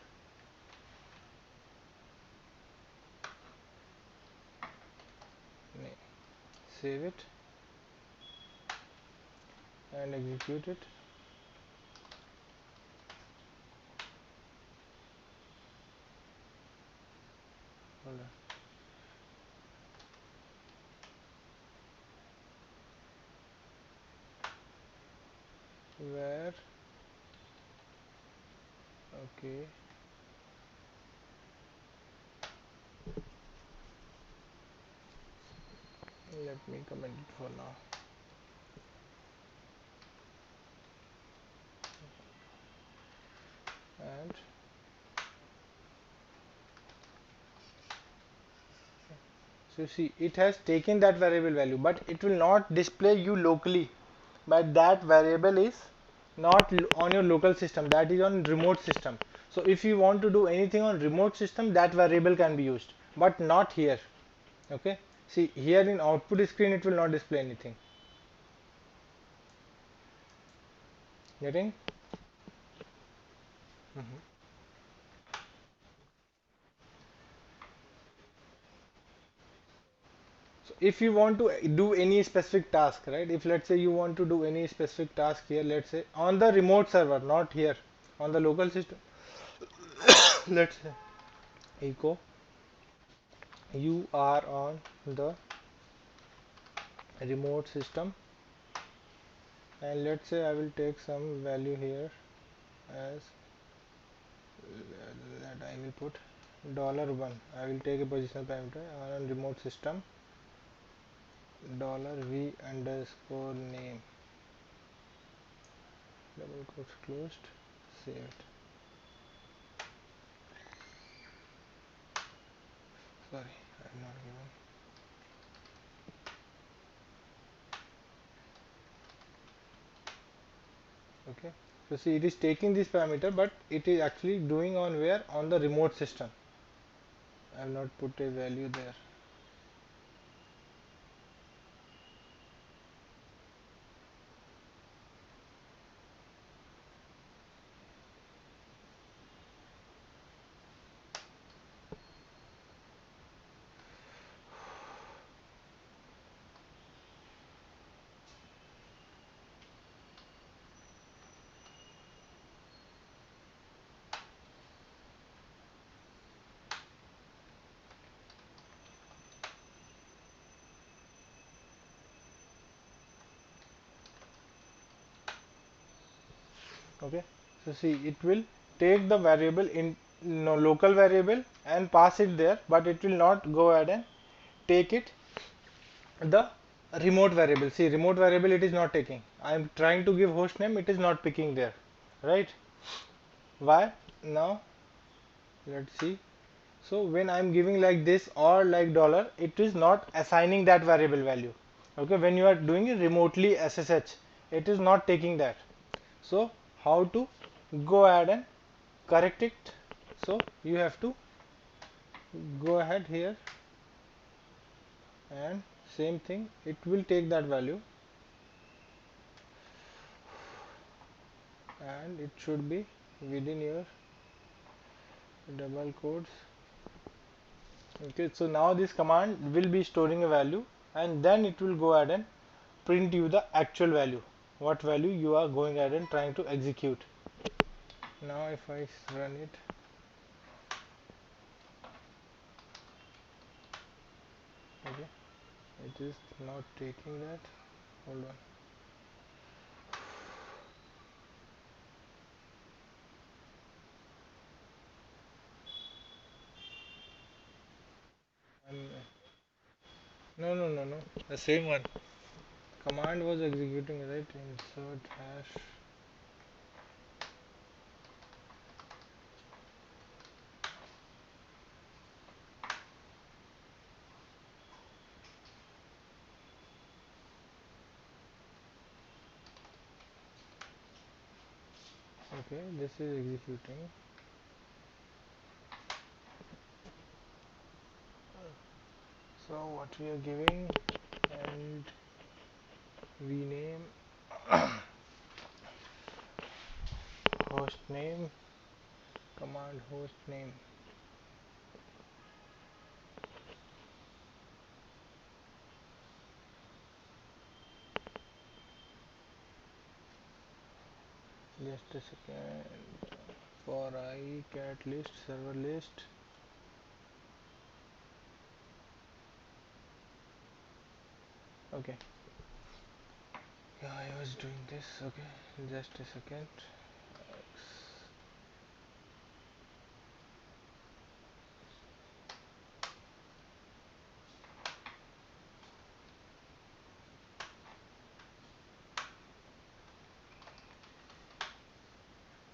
name. Save it and execute it. Hold on. Where, okay, let me comment it for now. And so see, it has taken that variable value, but it will not display you locally. But that variable is not on your local system, that is on remote system. So if you want to do anything on remote system, that variable can be used, but not here. Okay, see here in output screen it will not display anything. Getting? So if you want to do any specific task, right? If let's say you want to do any specific task here, let's say on the remote server, not here, on the local system, let's say echo you are on the remote system, and let's say I will take some value here as that I will put $1. I will take a positional parameter on remote system $v underscore name, double quotes closed, save it. Sorry, I have not given. Okay, so see it is taking this parameter, but it is actually doing on where, on the remote system. I have not put a value there. Okay, so see it will take the variable in, no, local variable and pass it there, but it will not go ahead and take it the remote variable. See, remote variable it is not taking. I am trying to give host name, it is not picking there, right? Why? Now let's see. So when I'm giving like this or like dollar, it is not assigning that variable value. Okay, when you are doing it remotely SSH, it is not taking that. So how to go ahead and correct it? So you have to go ahead here and same thing, it will take that value and it should be within your double quotes. Okay, so now this command will be storing a value and then it will go ahead and print you the actual value, what value you are going ahead and trying to execute. Now if I run it, okay, it is not taking that. Hold on. No. The same one. Command was executing, right? Insert hash. Okay, this is executing. So what we are giving, and rename host name, command host name. Just a second. For I cat list server list. Okay. Yeah, I was doing this. Okay, just a second.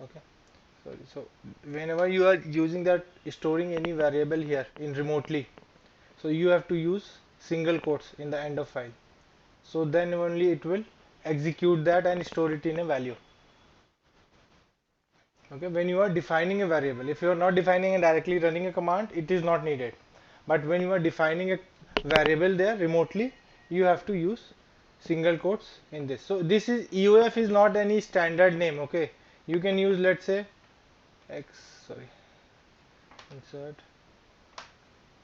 Okay. Sorry. So whenever you are using that storing any variable here in remotely, so you have to use single quotes in the end of file. So then only it will execute that and store it in a value. Okay, when you are defining a variable, if you are not defining and directly running a command, it is not needed. But when you are defining a variable there remotely, you have to use single quotes in this. So this is EOF is not any standard name. Okay, you can use, let's say, sorry, insert.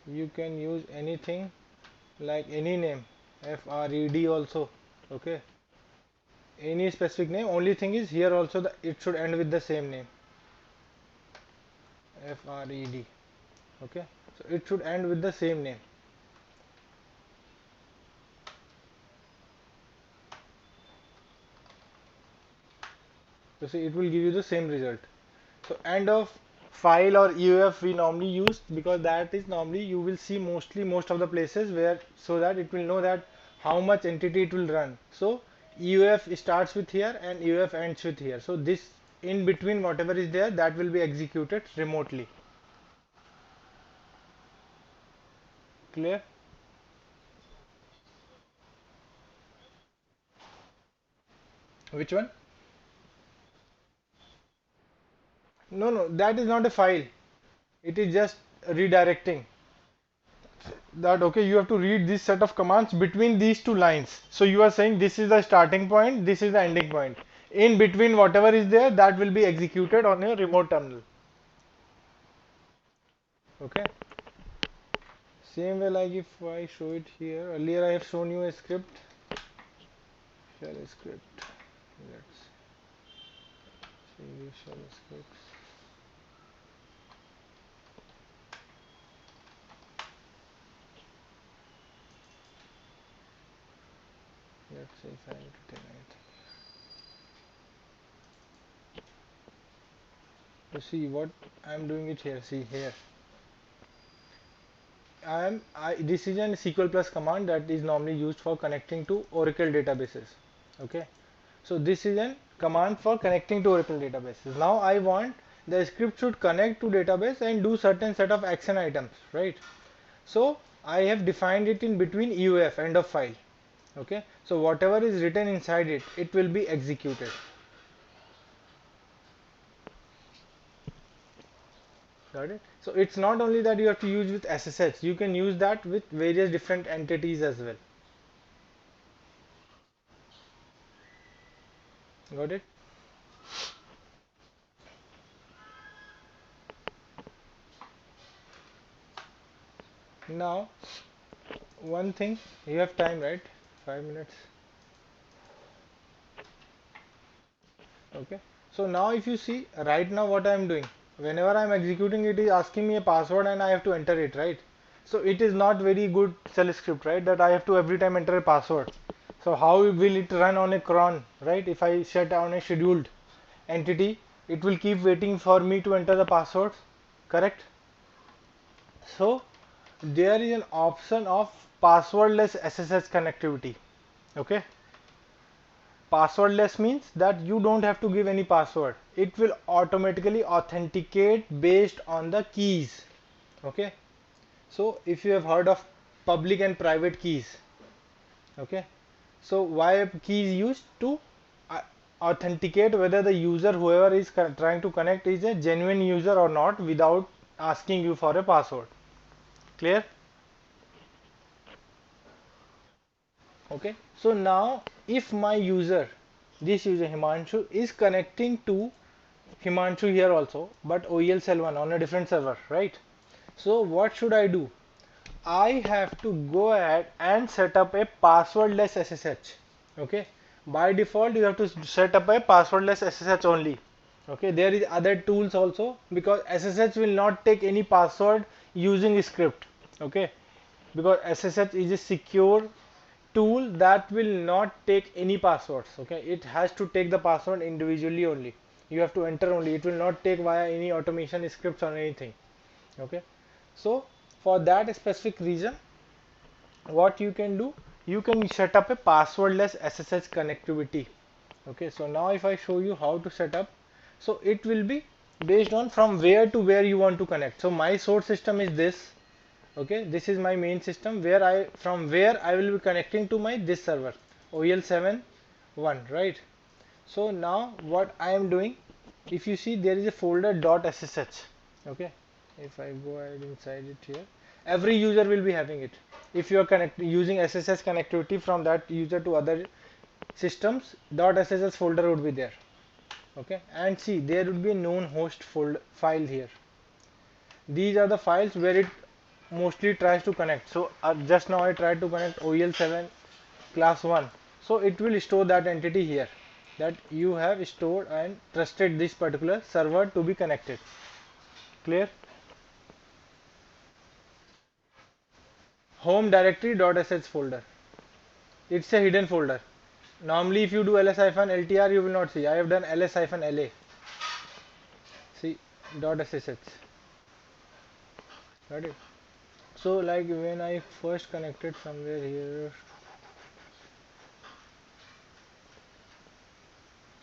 You can use anything like any name, FRED also. Okay, any specific name. Only thing is here also it should end with the same name, FRED. Okay, so it should end with the same name. So see, it will give you the same result. So end of file or EOF we normally use, because that is normally you will see mostly most of the places where, so that it will know that how much entity it will run. So EOF starts with here and EOF ends with here. So this in between whatever is there, that will be executed remotely. Clear? Which one? No, that is not a file. It is just redirecting. That okay, you have to read this set of commands between these two lines. So you are saying this is the starting point, this is the ending point. In between whatever is there, that will be executed on your remote terminal. Okay, same way, like if I show it here, earlier I have shown you a script, shell script. Let's see the shell scripts. Let's see if I need to tell anything. To see what I am doing it here, see here, this is an SQL plus command that is normally used for connecting to Oracle databases. Okay, so this is a command for connecting to Oracle databases. Now I want the script should connect to database and do certain set of action items, right? So I have defined it in between EOF, end of file. Okay, so whatever is written inside it, it will be executed. Got it? So it's not only that you have to use with SSH, you can use that with various different entities as well. Got it? Now, one thing, you have time, right? 5 minutes. Okay. So now if you see right now what I am doing, whenever I am executing, it is asking me a password and I have to enter it, right? So it is not very good shell script, right? That I have to every time enter a password. So how will it run on a cron, right? If I set on a scheduled entity, it will keep waiting for me to enter the password, correct? So there is an option of passwordless SSH connectivity. Okay, passwordless means that you don't have to give any password. It will automatically authenticate based on the keys. Okay, so if you have heard of public and private keys, okay, so why a key is used to uh, authenticate whether the user, whoever is trying to connect, is a genuine user or not without asking you for a password. Clear? Okay, so now if my user, this user Himanshu, is connecting to Himanshu here also, but OEL cell 1 on a different server, right? So what should I do? I have to go ahead and set up a passwordless SSH. Okay, by default you have to set up a passwordless SSH only. Okay, there is other tools also, because SSH will not take any password using script. Okay, because SSH is a secure tool that will not take any passwords. Okay, it has to take the password individually only. You have to enter only. It will not take via any automation scripts or anything. Okay, so for that specific reason, what you can do, you can set up a passwordless SSH connectivity. Okay, so now if I show you how to set up, so it will be based on from where to where you want to connect. So my source system is this. Okay, this is my main system where from where I will be connecting to my this server OEL7 1, right? So now what I am doing, if you see, there is a folder .ssh. Okay, if I go ahead inside it here, every user will be having it. If you are using SSH connectivity from that user to other systems, .ssh folder would be there. Okay, and see, there would be a known host folder file here. These are the files where it mostly tries to connect. So just now I tried to connect OEL7 class 1, so it will store that entity here, that you have stored and trusted this particular server to be connected. Clear? Home directory.sh folder, it's a hidden folder. Normally if you do ls-ltr you will not see. I have done ls-la, see, .ssh. Got it? So like when I first connected somewhere here,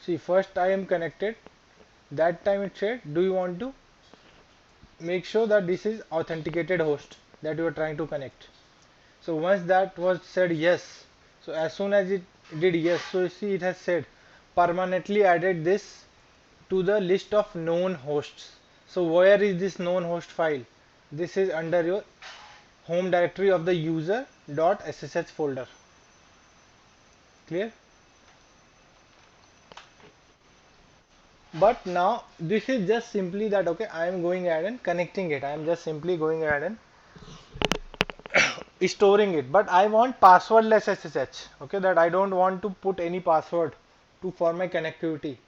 see, first I am connected, that time it said, do you want to make sure that this is authenticated host that you are trying to connect. So once that was said yes, so as soon as it did yes, so you see it has said permanently added this to the list of known hosts. So where is this known host file? This is under your home directory of the user.ssh folder. Clear? But now this is just simply that, okay, I am going ahead and connecting it. I am just simply going ahead and storing it, but I want passwordless SSH. Okay, that I don't want to put any password to for my connectivity.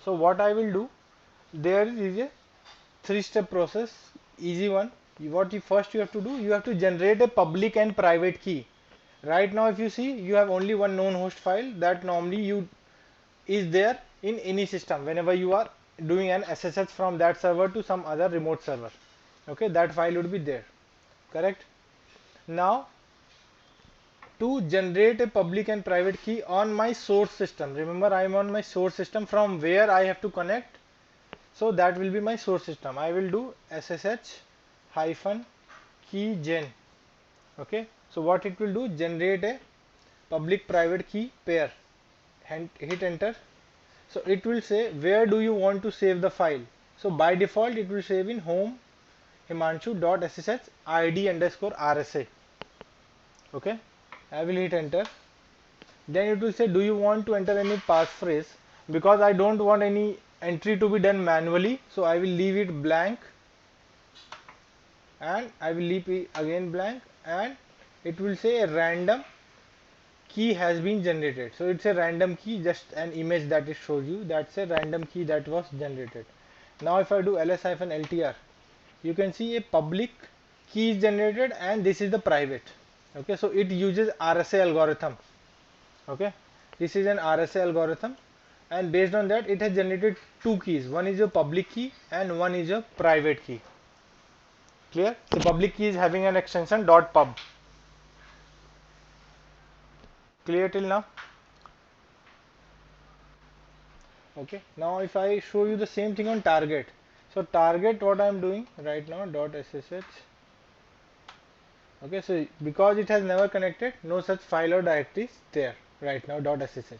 So what I will do, there is a three-step process, easy one. What you first you have to do, you have to generate a public and private key. Right now if you see, you have only one known host file that normally you is there in any system whenever you are doing an SSH from that server to some other remote server. Okay, that file would be there, correct? Now to generate a public and private key on my source system, remember I am on my source system from where I have to connect, so that will be my source system. I will do SSH hyphen key gen. Okay, so what it will do, generate a public private key pair and hit enter. So it will say where do you want to save the file. So by default it will save in home himanshu.ssh id underscore rsa. Okay, I will hit enter. Then it will say, do you want to enter any passphrase? Because I don't want any entry to be done manually, so I will leave it blank, and I will leave it again blank, and it will say a random key has been generated. So it's a random key, just an image that it shows you, that's a random key that was generated. Now if I do ls-ltr, you can see a public key is generated and this is the private. Okay, so it uses RSA algorithm. Okay, this is an RSA algorithm, and based on that it has generated two keys. One is your public key and one is your private key. Clear? So public key is having an extension .pub. Clear till now? Okay, now if I show you the same thing on target. So target, what I am doing right now, dot ssh. Okay, so because it has never connected, no such file or directory is there right now, dot ssh.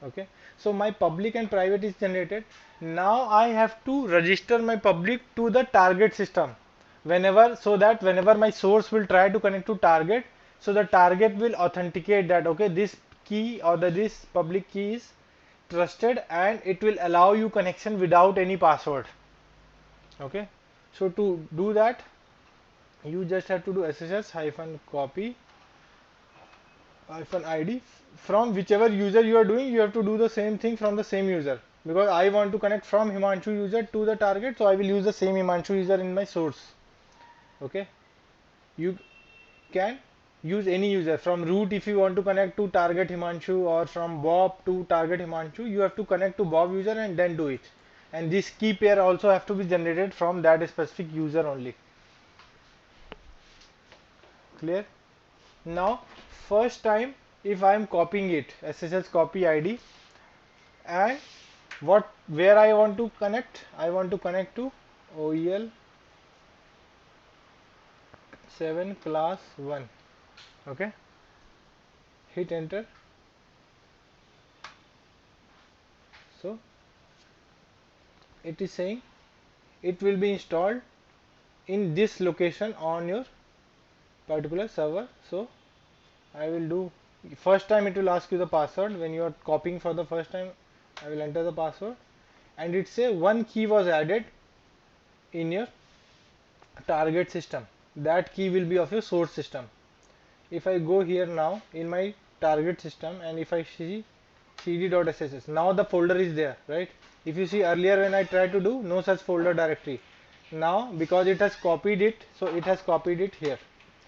Okay, so my public and private is generated. Now I have to register my public to the target system whenever, so that whenever my source will try to connect to target, so the target will authenticate that okay, this key or this public key is trusted and it will allow you connection without any password. Okay, so to do that, you just have to do ssh hyphen copy hyphen id from whichever user you are doing. You have to do the same thing from the same user, because I want to connect from Himanshu user to the target, so I will use the same Himanshu user in my source. Okay, you can use any user from root. If you want to connect to target Himanshu, or from Bob to target Himanshu, you have to connect to Bob user and then do it. And this key pair also have to be generated from that specific user only. Clear? Now first time, if I am copying it, SSH copy ID, and where I want to connect, I want to connect to OEL 7 class 1. Okay, hit enter. So it is saying it will be installed in this location on your particular server. So I will do, first time it will ask you the password. When you are copying for the first time, I will enter the password, and it say one key was added in your target system. That key will be of your source system. If I go here now in my target system, and if I see cd.sss, now the folder is there, right? If you see earlier when I tried to do, no such folder directory. Now because it has copied it, so it has copied it here.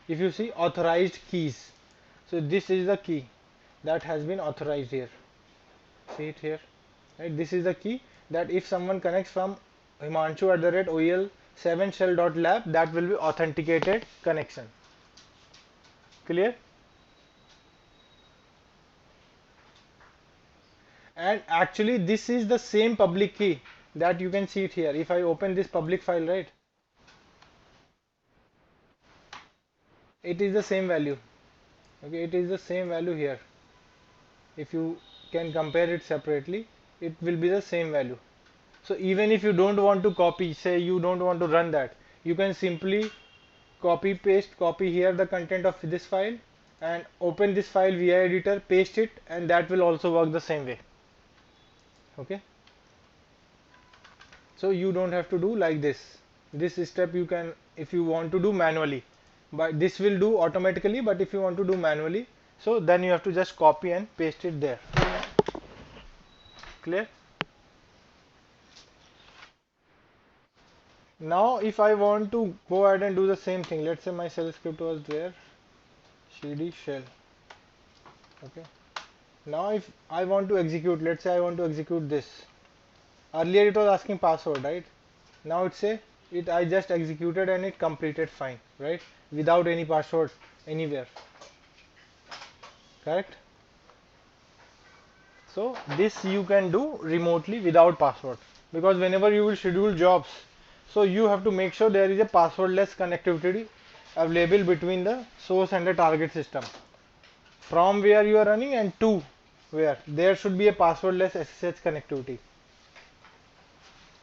If you see authorized keys, so this is the key that has been authorized here. See it here, right? This is the key that if someone connects from himanshu@OEL7shell.lab, that will be authenticated connection. Clear? And actually this is the same public key that you can see it here. If I open this public file, right, it is the same value. Okay, it is the same value here. If you can compare it separately, it will be the same value. So even if you don't want to copy, say you don't want to run that, you can simply copy here the content of this file and open this file via editor, paste it, and that will also work the same way. Okay, so you don't have to do like this step. You can, if you want to do manually, but this will do automatically. But if you want to do manually, so then you have to just copy and paste it there. Clear? Now if I want to go ahead and do the same thing, let's say my shell script was there, cd shell. Okay, now if I want to execute, let's say I want to execute this. Earlier it was asking password, right? Now it say it, I just executed and it completed fine, right? Without any password anywhere. Correct? So this you can do remotely without password, because whenever you will schedule jobs, so you have to make sure there is a passwordless connectivity available between the source and the target system, from where you are running and to where there should be a passwordless SSH connectivity.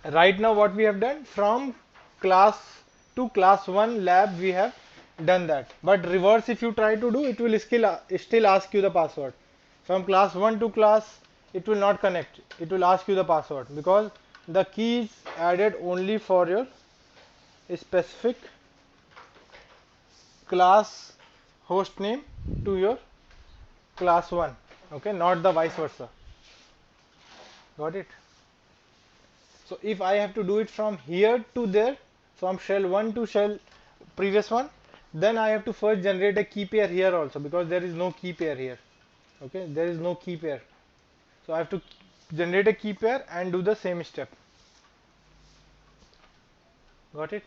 Right now what we have done, from class to class 1 lab we have done that, but reverse if you try to do, it will still ask you the password. From class 1 to class, it will not connect, it will ask you the password, because the key is added only for your specific class host name to your class 1. Okay, not the vice versa. Got it? So if I have to do it from here to there, from shell 1 to shell previous one, then I have to first generate a key pair here also, because there is no key pair here. Okay, there is no key pair. So I have to generate a key pair and do the same step. Got it?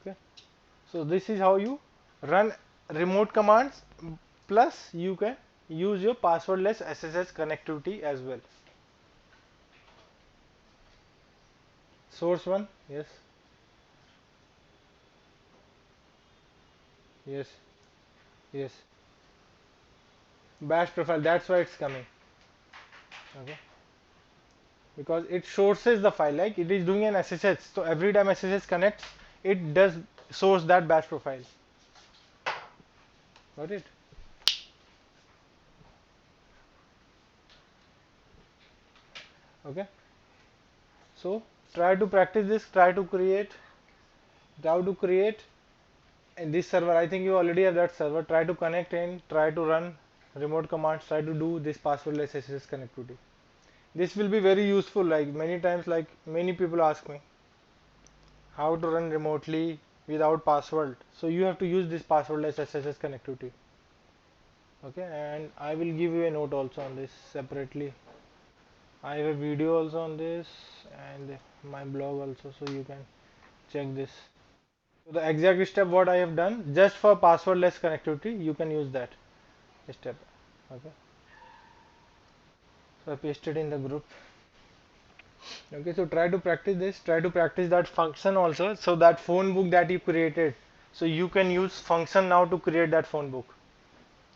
Okay, so this is how you run remote commands, plus you can use your passwordless SSH connectivity as well. Source one, yes, yes, yes. Bash profile, that's why it's coming. Okay, because it sources the file, like it is doing an SSH. So every time SSH connects, it does source that bash profile. Got it? Okay. So try to practice this. Try to create in this server. I think you already have that server. Try to connect in. Try to run remote commands. Try to do this passwordless SSH connectivity. This will be very useful. Like many times, like many people ask me how to run remotely without password. So you have to use this passwordless SSH connectivity. Okay, and I will give you a note also on this separately. I have a video also on this and my blog also, so you can check this. So the exact step what I have done just for passwordless connectivity, you can use that step. Okay, so I pasted in the group. Okay, so try to practice this. Try to practice that function also. So that phone book that you created, so you can use function now to create that phone book.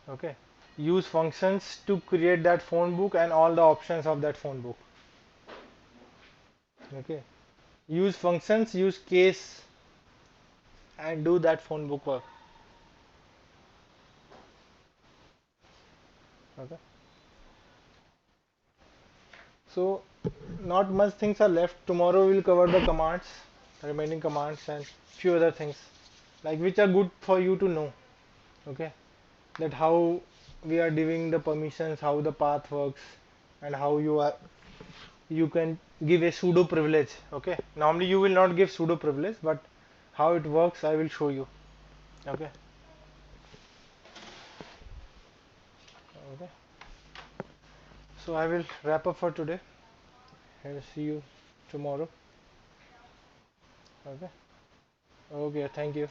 Okay, use functions to create that phone book and all the options of that phone book. Okay, use functions, use case, and do that phone book work. Okay, so not much things are left. Tomorrow we'll cover the commands, remaining commands, and few other things like which are good for you to know. Okay, that how we are giving the permissions, how the path works, and how you can give a sudo privilege. Okay, normally you will not give sudo privilege, but how it works I will show you. Okay, okay, so I will wrap up for today and see you tomorrow. Okay, okay, thank you.